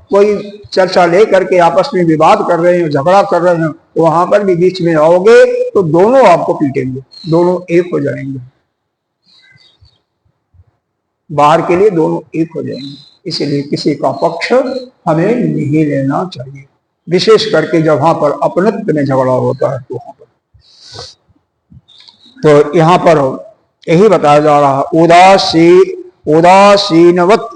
कोई चर्चा लेकर के आपस में विवाद कर रहे हो, झगड़ा कर रहे हो, वहां पर भी बीच में आओगे तो दोनों आपको पीटेंगे, दोनों एक हो जाएंगे, बाहर के लिए दोनों एक हो जाएंगे। इसलिए किसी का पक्ष हमें नहीं लेना चाहिए, विशेष करके जब वहां पर अपनत्व में झगड़ा होता है तो वहां पर। तो यहां पर यही बताया जा रहा है, उदासीनवत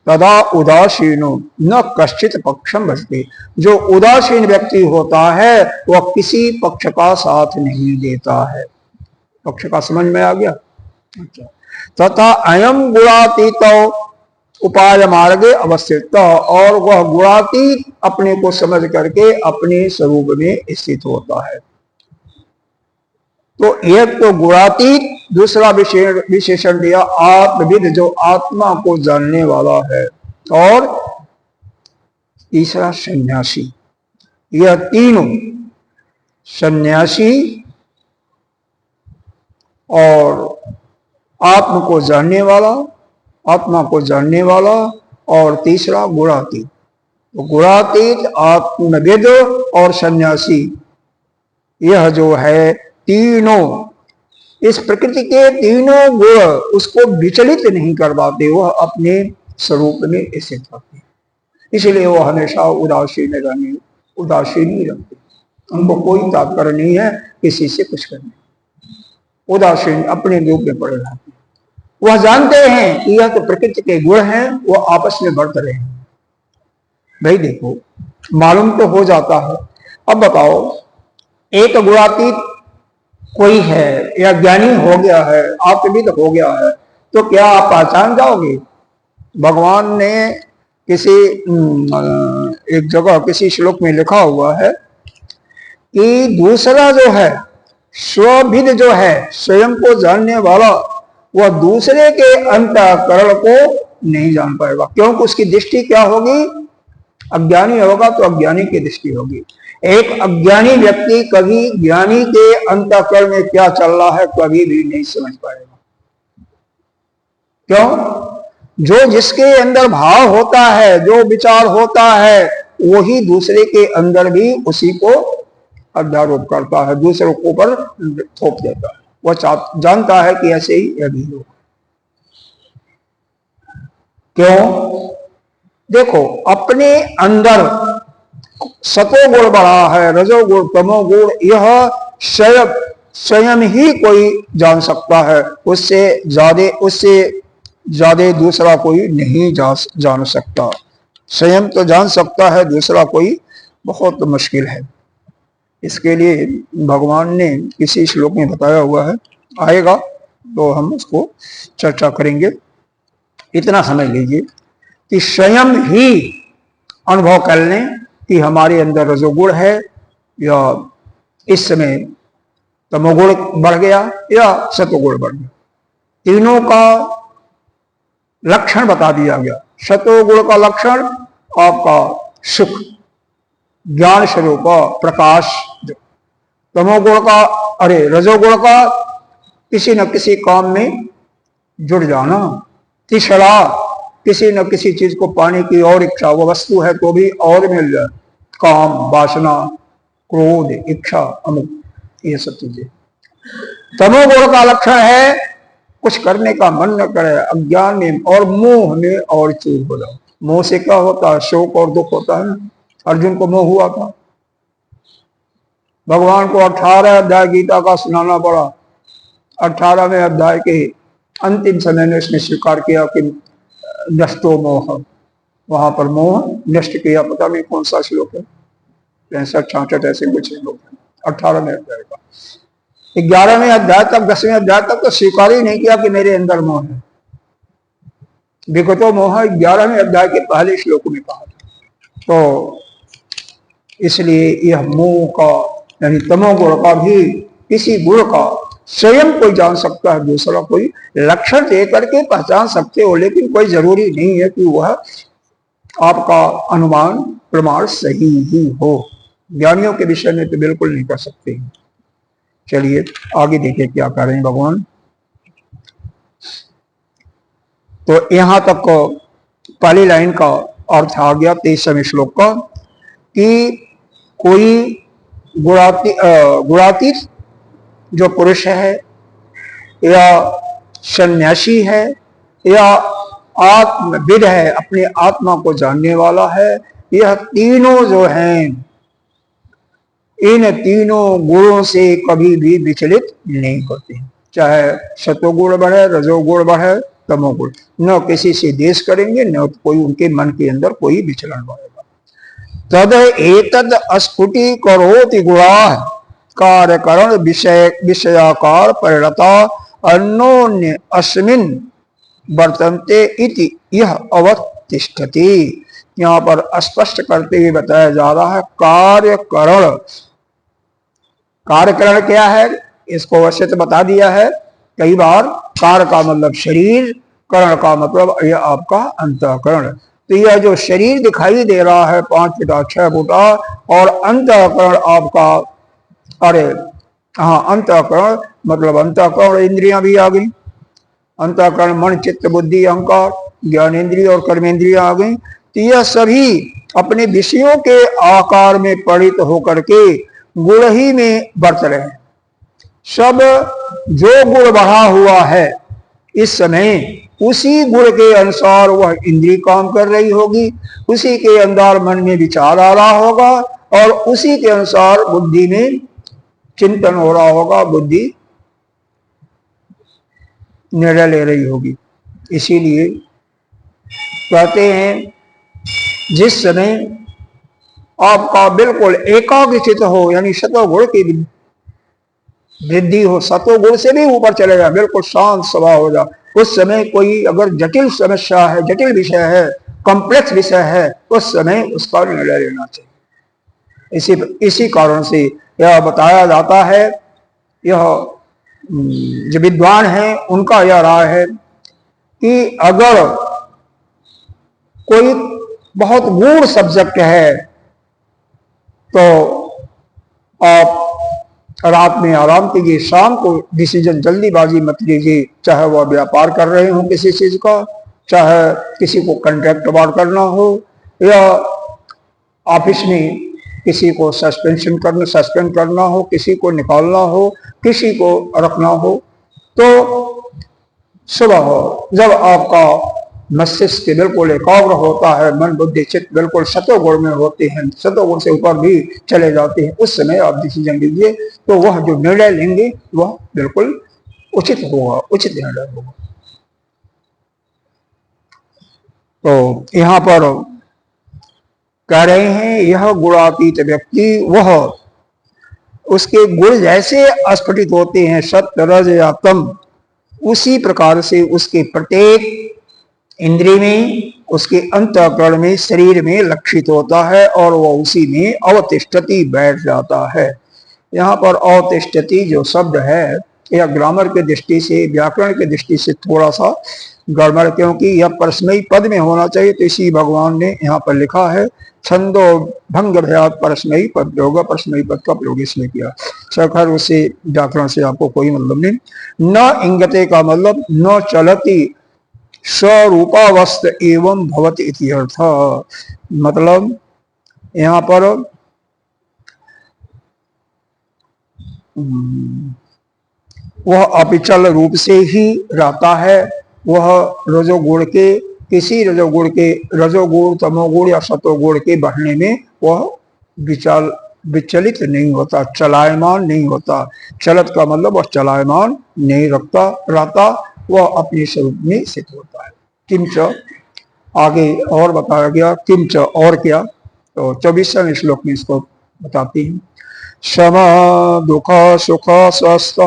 तदा उदासीनो न कश्चित पक्षम भजते। जो उदासीन व्यक्ति होता है वह किसी पक्ष का साथ नहीं देता है। पक्ष का समझ में आ गया? अच्छा। तथा अयम गुणातीत उपाय मार्गे अवस्थित, और वह गुणातीत अपने को समझ करके अपने स्वरूप में स्थित होता है। तो एक तो गुणातीत, दूसरा विशेषण दिया आत्मविद, जो आत्मा को जानने वाला है, और तीसरा सन्यासी। यह तीनों, सन्यासी और आत्मा को जानने वाला और तीसरा गुणातीत, तो गुणातीत, आत्मविद और सन्यासी, यह जो है तीनों, इस प्रकृति के तीनों गुण उसको विचलित नहीं कर पाते, वह अपने स्वरूप में स्थित होते हैं। इसलिए वो हमेशा उदासीन ही रहते, उनको कोई तात्पर्य नहीं है किसी से कुछ करने, उदासीन अपने रूप में पड़े रहते हैं। वह जानते हैं कि यह तो प्रकृति के गुण हैं, वो आपस में बढ़ रहे हैं। भाई देखो, मालूम तो हो जाता है। अब बताओ, एक गुणातीत कोई है या ज्ञानी हो गया है, आत्मविद हो गया है, तो क्या आप पहचान जाओगे? भगवान ने किसी एक जगह किसी श्लोक में लिखा हुआ है कि दूसरा जो है, स्वविद जो है, स्वयं को जानने वाला, वह दूसरे के अंतःकरण को नहीं जान पाएगा। क्योंकि उसकी दृष्टि क्या होगी? अज्ञानी होगा तो अज्ञानी की दृष्टि होगी। एक अज्ञानी व्यक्ति कभी ज्ञानी के अंतःकरण में क्या चल रहा है कभी भी नहीं समझ पाएगा। क्यों? जो जिसके अंदर भाव होता है, जो विचार होता है, वही दूसरे के अंदर भी उसी को अध्यारोप करता है, दूसरों के ऊपर थोप देता है। वह जानता है कि ऐसे ही यह भी हो। क्यों? देखो, अपने अंदर सतोगुण बढ़ा है, रजोगुण, तमोगुण, यह स्वयं ही कोई जान सकता है, उससे ज्यादा दूसरा कोई नहीं जान सकता। स्वयं तो जान सकता है, दूसरा कोई बहुत मुश्किल है। इसके लिए भगवान ने किसी श्लोक में बताया हुआ है, आएगा तो हम उसको चर्चा करेंगे। इतना समझ लीजिए कि स्वयं ही अनुभव कर लें कि हमारे अंदर रजोगुण है या इस समय तमोगुण बढ़ गया या सतोगुण बढ़ गया। तीनों का लक्षण बता दिया गया। सतोगुण का लक्षण आपका सुख, ज्ञान स्वरूप प्रकाश। तमोगुण का, रजोगुण का किसी न किसी काम में जुड़ जाना। तीसरा, किसी न किसी चीज को पाने की और इच्छा, वो वस्तु है तो भी और मिल जाए, काम, वासना, क्रोध, इच्छा, अमुक, ये सब चीजें। तमोगुण का लक्षण है कुछ करने का मन न करे, अज्ञान में और मोह में और चूर हो जाओ। मोह से क्या होता है? शोक और दुख होता है। अर्जुन को मोह हुआ था, भगवान को 18 अध्याय गीता का सुनाना पड़ा। 18वें अध्याय के अंतिम समय में उसने स्वीकार किया कि नष्टो मोह, वहां पर मोह नष्ट किया। पता नहीं कौन सा श्लोक है, 65-66 ऐसे कुछ लोग हैं। 18वें अध्याय का 11वें अध्याय तक, 10वें अध्याय तक तो स्वीकार ही नहीं किया कि मेरे अंदर मोह है। विगतो मोह 11वें अध्याय के पहले श्लोक में कहा था। तो इसलिए यह मोह का, यानी तमोगुण का भी किसी गुण का स्वयं कोई जान सकता है, दूसरा कोई लक्षण दे करके पहचान सकते हो, लेकिन कोई जरूरी नहीं है कि वह आपका अनुमान प्रमाण सही ही हो। ज्ञानियों के विषय में तो बिल्कुल नहीं कर सकते। चलिए आगे देखिए क्या कर रहे हैं भगवान। तो यहां तक पहली लाइन का अर्थ आ गया 23वें श्लोक का कि कोई गुणातीत जो पुरुष है या सन्यासी है या आत्मविद है, अपने आत्मा को जानने वाला है, यह तीनों जो हैं, इन तीनों गुणों से कभी भी विचलित नहीं होते। चाहे सतोगुण बढ़े, रजोगुण बढ़े, तमोगुण, न किसी से देश करेंगे, न कोई उनके मन के अंदर कोई विचलन बढ़ेगा। तद एतद स्फुटी करोति गुणाः कार्यकरण विषयाकार परिणता अन्योन्य अस्मिन् वर्तन्ते इति यह अवतिष्ठति। यहाँ पर स्पष्ट करते हुए बताया जा रहा है कार्यकरण। कार्यकरण क्या है इसको वैसे तो बता दिया है कई बार। कार्य का मतलब शरीर, करण का मतलब यह आपका अंतःकरण। तो यह जो शरीर दिखाई दे रहा है 5 फुटा 6 फुटा, और अंतःकरण आपका, अंतःकरण मतलब अंतःकरण इंद्रियां भी आ गई। अंतःकरण मन, चित्त, बुद्धि, अहंकार, ज्ञानेन्द्रिय और कर्मेंद्रिय आ गई। तो यह सभी अपने विषयों के आकार में परिणत होकर के गुण ही में बरत रहे हैं। सब जो गुण बढ़ा हुआ है इस समय, उसी गुण के अनुसार वह इंद्रिय काम कर रही होगी, उसी के अंदर मन में विचार आ रहा होगा और उसी के अनुसार बुद्धि में चिंतन हो रहा होगा, बुद्धि निर्णय ले रही होगी। इसीलिए कहते हैं जिस समय आपका बिल्कुल एकाग्रचित हो, यानी सतोगुण की वृद्धि हो, सतोगुण से भी ऊपर चले जाए, बिल्कुल शांत स्वभाव हो जाए, उस समय कोई अगर जटिल समस्या है, जटिल विषय है, कॉम्प्लेक्स विषय है, उस समय उसका निर्णय लेना चाहिए। इसी कारण से यह बताया जाता है, यह जो विद्वान है उनका यह राय है कि अगर कोई बहुत गूढ़ सब्जेक्ट है तो आप रात में आराम कीजिए, शाम को डिसीजन जल्दीबाजी मत लीजिए, चाहे वह व्यापार कर रहे हो किसी चीज का, चाहे किसी को कॉन्ट्रैक्ट अवार्ड करना हो, या ऑफिस में किसी को सस्पेंड करना हो, किसी को निकालना हो, किसी को रखना हो। तो सुबह जब आपका मस्तिष्क बिल्कुल एकाग्र होता है, मन बुद्धि चित्त बिल्कुल सतोगुण में होते हैं, सतोगुण से ऊपर भी चले जाते हैं, उस समय आप डिसीजन लीजिए, तो वह जो निर्णय लेंगे वह बिल्कुल उचित होगा, उचित निर्णय होगा। तो यहाँ पर कह रहे हैं यह गुणातीत व्यक्ति, वह उसके गुण जैसे स्फुटित होते हैं सत्य रज या तम, उसी प्रकार से उसके प्रत्येक इंद्रिय में, उसके अंतःकरण में, शरीर में लक्षित होता है और वह उसी में अवतिष्ठति बैठ जाता है। यहाँ पर अवतिष्ठति जो शब्द है यह ग्रामर के दृष्टि से, व्याकरण के दृष्टि से थोड़ा सा गड़बड़, क्योंकि यह परस्मयी पद में होना चाहिए, तो इसी भगवान ने यहाँ पर लिखा है छंदो भंग भयात परस्मयी पद होगा, परस्मयी पद का प्रयोग इसलिए किया। सखर उसे व्याकरण से आपको कोई मतलब नहीं। न इंगते का मतलब न चलती स्वरूपावस्थ एवं भवति इति अर्थ, मतलब यहाँ पर वह अविचल रूप से ही रहता है, वह रजोगुण के, किसी रजोगुण के, रजोगुण तमोगुण या सतोगुण के बढ़ने में वह विचलित नहीं होता, चलायमान नहीं होता। चलत का मतलब वह चलायमान नहीं रहता, वह अपने स्वरूप में स्थित होता है। किंच आगे और बताया गया, किंच और क्या, तो 24वें श्लोक में इसको बताती हैं। सम दुख सुख स्वस्थ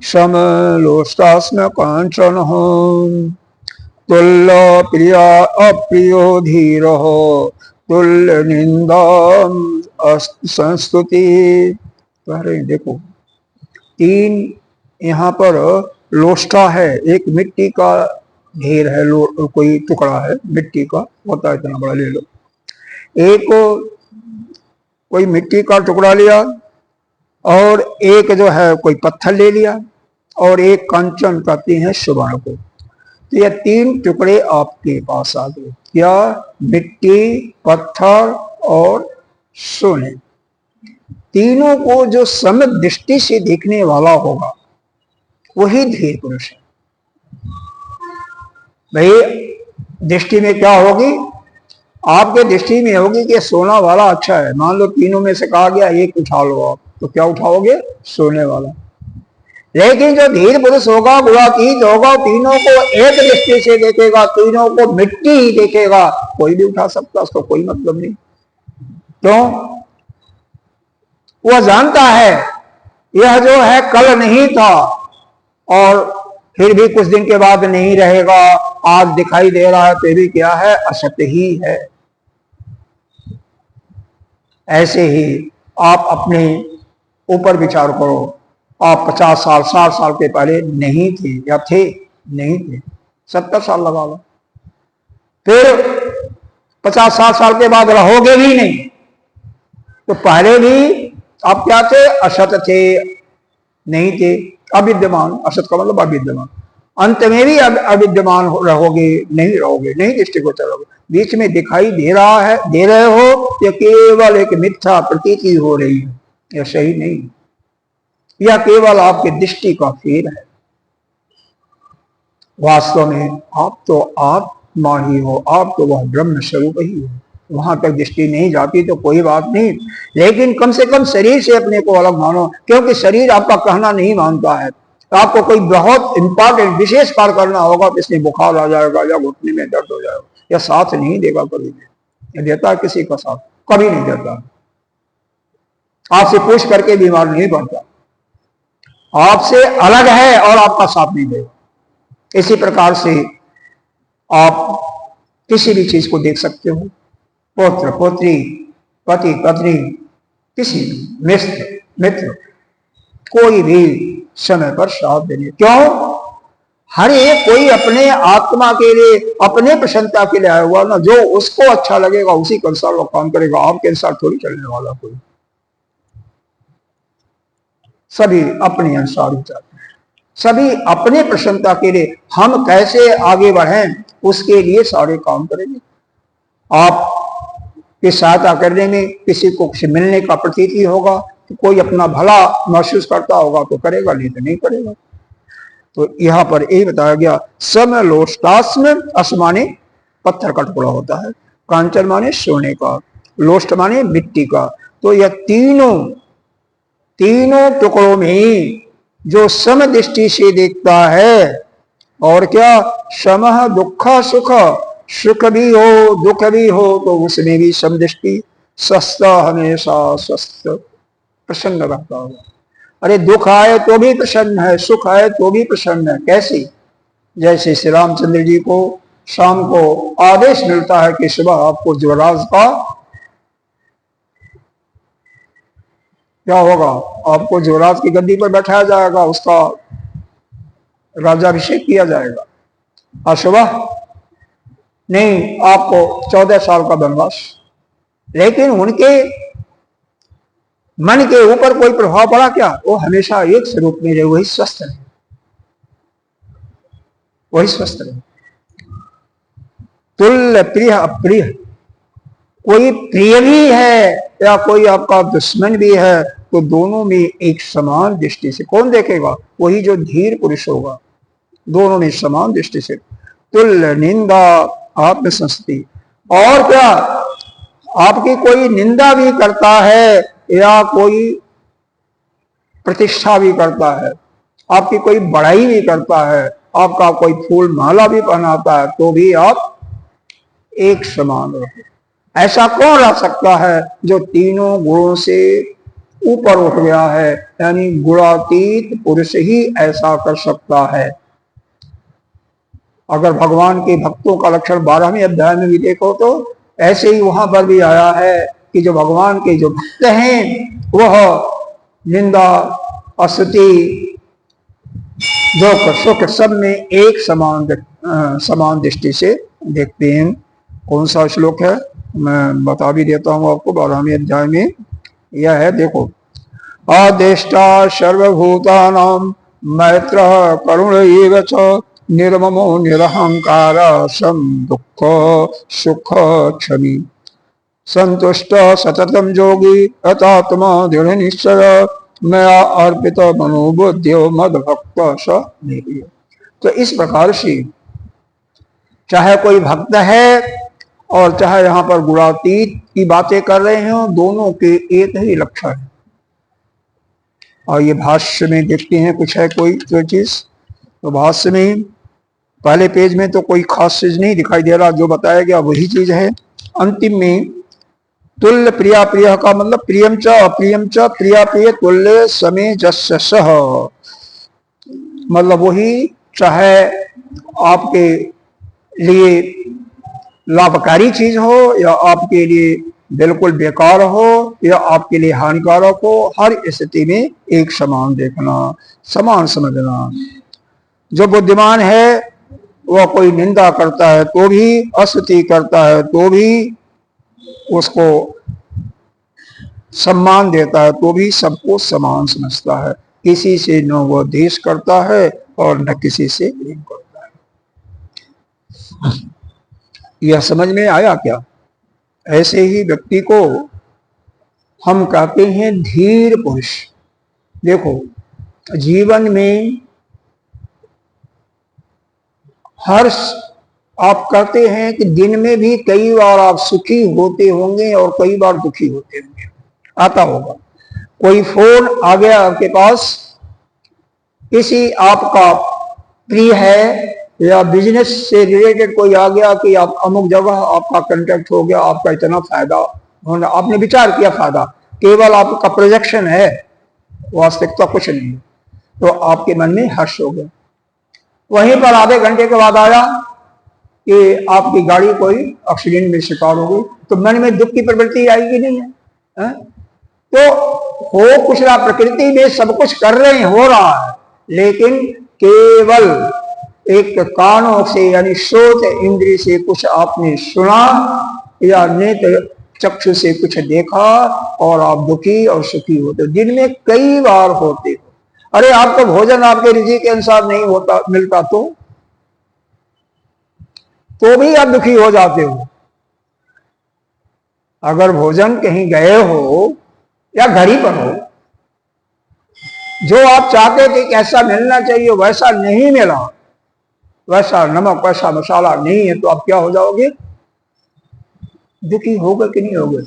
समलोष्टास्म कांचन तुल्य प्रिया अप्रियो धीर तुल्य निंदा संस्तुति। देखो तीन यहाँ पर लोष्टा है, एक मिट्टी का ढेर है, कोई टुकड़ा है मिट्टी का, होता है इतना बड़ा, ले लो। एक कोई मिट्टी का टुकड़ा लिया और एक जो है कोई पत्थर ले लिया और एक कंचन कहते हैं सुवर्ण को। तो ये तीन टुकड़े आपके पास आ गए, क्या? मिट्टी, पत्थर और सोने। तीनों को जो समग्र दृष्टि से देखने वाला होगा वही धीर पुरुष है। भाई दृष्टि में क्या होगी? आपके दृष्टि में होगी कि सोना वाला अच्छा है। मान लो तीनों में से कहा गया एक उठा लो आप, तो क्या उठाओगे? सोने वाला। लेकिन जो धीर पुरुष होगा, गुणातीत होगा, तीनों को एक दृष्टि से देखेगा, तीनों को मिट्टी ही देखेगा, कोई भी उठा सकता, उसको कोई मतलब नहीं। क्यों? वह जानता है यह जो है कल नहीं था और फिर भी कुछ दिन के बाद नहीं रहेगा, आज दिखाई दे रहा है तो भी क्या है? असत्य ही है। ऐसे ही आप अपने ऊपर विचार करो, आप 50 साल 60 साल के पहले नहीं थे या थे? नहीं थे। 70 साल लगा लो, फिर 50-60 साल के बाद रहोगे भी नहीं। तो पहले भी आप क्या थे? असत थे, नहीं थे, अविद्यमान। असत का मतलब अविद्यमान। अंत में भी अविद्यमान रहोगे, नहीं रहोगे, नहीं दृष्टिगोचर रहोगे। बीच में दिखाई दे रहा है, दे रहे हो, यह केवल एक मिथ्या प्रतीति हो रही है, यह सही नहीं, यह केवल आपकी दृष्टि का फेर है। वास्तव में आप तो आत्मा ही हो, आप तो वह ब्रह्म स्वरूप ही हो। वहां तक दृष्टि नहीं जाती तो कोई बात नहीं, लेकिन कम से कम शरीर से अपने को अलग मानो, क्योंकि शरीर आपका कहना नहीं मानता है। तो आपको कोई बहुत इंपॉर्टेंट विशेष कार्य करना होगा तो इसमें बुखार आ जाएगा या घुटने में दर्द हो जाएगा, यह साथ नहीं देगा कभी भी। यह देता किसी का साथ कभी नहीं देता, आपसे पूछ करके बीमार नहीं पड़ता, आपसे अलग है और आपका साथ नहीं देगा। इसी प्रकार से आप किसी भी चीज को देख सकते हो, पुत्र पुत्री, पति पत्नी, किसी मित्र, कोई भी समय पर साथ देने। क्यों? हर एक कोई अपने आत्मा के लिए, अपने प्रसन्नता के लिए आया हुआ ना, जो उसको अच्छा लगेगा उसी के अनुसार वो काम करेगा, आपके अनुसार थोड़ी चलने वाला कोई। सभी अपने अनुसार ही चाहते हैं, सभी अपने प्रसन्नता के लिए हम कैसे आगे बढ़ें उसके लिए सारे काम करेंगे। आप की सहायता करने में किसी को कुछ मिलने का प्रतीति होगा, तो कोई अपना भला महसूस करता होगा तो करेगा, नहीं तो नहीं करेगा। तो यहाँ पर यही बताया गया, समलोष्टास्म, अस माने पत्थर का टुकड़ा होता है, कांचन माने सोने का, लोष्ट माने मिट्टी का। तो यह तीनों टुकड़ों में जो सम दृष्टि से देखता है, और क्या, समः दुख सुख, सुख भी हो दुख भी हो तो उसमें भी समदृष्टि, स्वस्थ हमेशा स्वस्थ प्रसन्न रहता होगा। अरे दुख आए तो भी प्रसन्न है, सुख आए तो भी प्रसन्न है। कैसे? जैसे श्री रामचंद्र जी को शाम को आदेश मिलता है कि सुबह आपको युवराज का क्या होगा, आपको युवराज की गद्दी पर बैठाया जाएगा, उसका राज्याभिषेक किया जाएगा, और सुबह नहीं, आपको 14 साल का वनवास। लेकिन उनके मन के ऊपर कोई प्रभाव पड़ा क्या? वो हमेशा एक स्वरूप में रहे, वही स्वस्थ रहे, वही स्वस्थ रहे। तुल्य प्रिय अप्रिय, कोई प्रिय भी है या कोई आपका दुश्मन भी है, तो दोनों में एक समान दृष्टि से कौन देखेगा? वही जो धीर पुरुष होगा। दोनों में समान दृष्टि से तुल्य निंदा आत्मसंस्ति। और क्या, आपकी कोई निंदा भी करता है या कोई प्रतिष्ठा भी करता है, आपकी कोई बढ़ाई भी करता है, आपका कोई फूल माला भी पहनाता है, तो भी आप एक समान रहो। ऐसा कौन रह सकता है जो तीनों गुणों से ऊपर उठ गया है? यानी गुणातीत पुरुष ही ऐसा कर सकता है। अगर भगवान के भक्तों का लक्षण 12वें अध्याय में भी देखो तो ऐसे ही वहां पर भी आया है कि जो भगवान के जो भक्त हैं वह निंदा स्तुति दुख सुख सब में एक समान दृष्टि से देखते हैं। कौन सा श्लोक है मैं बता भी देता हूं आपको, 12वें अध्याय में यह है, देखो। आदेष्टा सर्वभूतानां मैत्रः करुण एव च निर्ममो निरहंकार सम दुख सुख क्षमी संतुष्ट सततम योगी अतात्मा दृढ़ निश्चय मया अर्पित मनोबुद्धियो मद भक्त स मेरी। तो इस प्रकार से चाहे कोई भक्त है और चाहे यहाँ पर गुणातीत की बातें कर रहे हो, दोनों के एक ही लक्षण है। और ये भाष्य में देखते हैं कुछ है कोई चीज, तो भाष्य में पहले पेज में तो कोई खास चीज नहीं दिखाई दे रहा, जो बताया गया वही चीज है। अंतिम में तुल्य प्रिया प्रिय का मतलब प्रियम च अप्रियम च प्रिया प्रिय तुल्य समय जस्य सह, मतलब वही चाहे आपके लिए लाभकारी चीज हो या आपके लिए बिल्कुल बेकार हो या आपके लिए हानिकारक हो, हर स्थिति में एक समान देखना, समान समझना। जो बुद्धिमान है वह कोई निंदा करता है तो भी, स्तुति करता है तो भी, उसको सम्मान देता है तो भी सबको समान समझता है। किसी से न वह द्वेष करता है और न किसी से प्रेम करता है। यह समझ में आया क्या? ऐसे ही व्यक्ति को हम कहते हैं धीर पुरुष। देखो, जीवन में हर्ष, आप कहते हैं कि दिन में भी कई बार आप सुखी होते होंगे और कई बार दुखी होते होंगे, आता होगा। कोई फोन आ गया आपके पास, किसी आपका प्रिय है या बिजनेस से रिलेटेड कोई आ गया कि आप अमुक जगह आपका कांटेक्ट हो गया, आपका इतना फायदा होना, आपने विचार किया फायदा, केवल आपका प्रोजेक्शन है, वास्तविकता कुछ नहीं है, तो आपके मन में हर्ष हो गया। वहीं पर आधे घंटे के बाद आया कि आपकी गाड़ी कोई एक्सीडेंट में शिकार हो गई, तो मन में दुख की प्रवृत्ति आएगी नहीं है? तो हो कुछ रहा, प्रकृति में सब कुछ कर रहे हैं, हो रहा है, लेकिन केवल एक कानों से यानी श्रोत इंद्रिय से कुछ आपने सुना या नेत्र चक्षु से कुछ देखा और आप दुखी और सुखी होते। दिन में कई बार होते हो। अरे आपको भोजन आपके रुचि के अनुसार नहीं होता, मिलता तो भी आप दुखी हो जाते हो। अगर भोजन कहीं गए हो या घर ही पर हो, जो आप चाहते थे कि ऐसा मिलना चाहिए वैसा नहीं मिला, वैसा नमक वैसा मसाला नहीं है, तो आप क्या हो जाओगे? दुखी होगे कि नहीं होगे?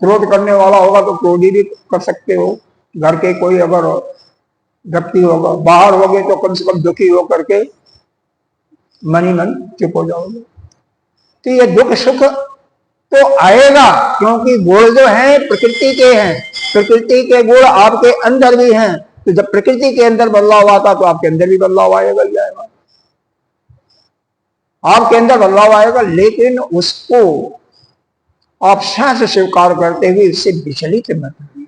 क्रोध करने वाला होगा तो क्रोधी भी कर सकते हो। घर के कोई अगर व्यक्ति होगा, बाहर होगे तो कम से कम दुखी हो करके मन ही मन चुप हो जाओगे। तो ये दुख सुख तो आएगा, क्योंकि गुण जो है प्रकृति के हैं, प्रकृति के गुण आपके अंदर भी हैं। तो जब प्रकृति के अंदर बदलाव आता तो आपके अंदर भी बदलाव आएगा ही आएगा, आपके अंदर बदलाव आएगा। लेकिन उसको आप साथ स्वीकार करते हुए इससे विचलित मत होइए।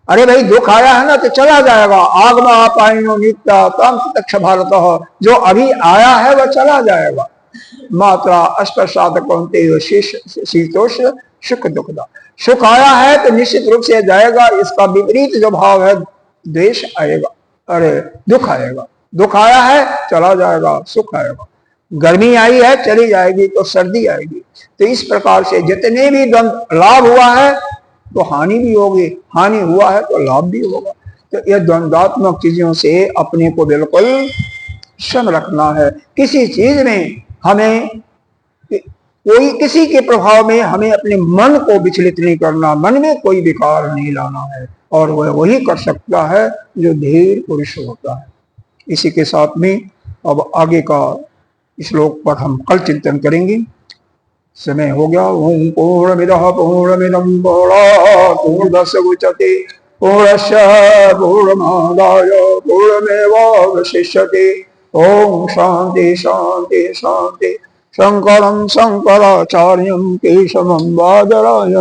अरे भाई दुख आया है ना तो चला जाएगा, आगमा आपाइनो नित्या तम तक्ष भारत, जो अभी आया है वह चला जाएगा। मात्रा अस्पृशात कौन्तेय शीतोष्ण सुख दुखदा, सुख आया है तो निश्चित रूप से जाएगा, इसका विपरीत जो भाव है द्वेष आएगा, अरे दुख आएगा, दुख आया है चला जाएगा, सुख आएगा। गर्मी आई है चली जाएगी तो सर्दी आएगी। तो इस प्रकार से जितने भी द्वंद, लाभ हुआ है तो हानि भी होगी, हानि हुआ है तो लाभ भी होगा। तो यह द्वंद्वात्मक चीजों से अपने को बिल्कुल सम रखना है। किसी चीज में हमें कोई किसी के प्रभाव में हमें अपने मन को विचलित नहीं करना, मन में कोई विकार नहीं लाना है, और वह वही कर सकता है जो धीर पुरुष होता है। इसी के साथ में अब आगे का श्लोक पर हम कल चिंतन करेंगे। समय हो गया। ओम पूर्णमिदः पूर्णमिदं पूर्णात् पूर्णमुदच्यते पूर्णस्य पूर्णमादाय पूर्णमेवावशिष्यते। ओम शांति शांति शांति। शंकरं शंकराचार्यं केशवं बादरायणं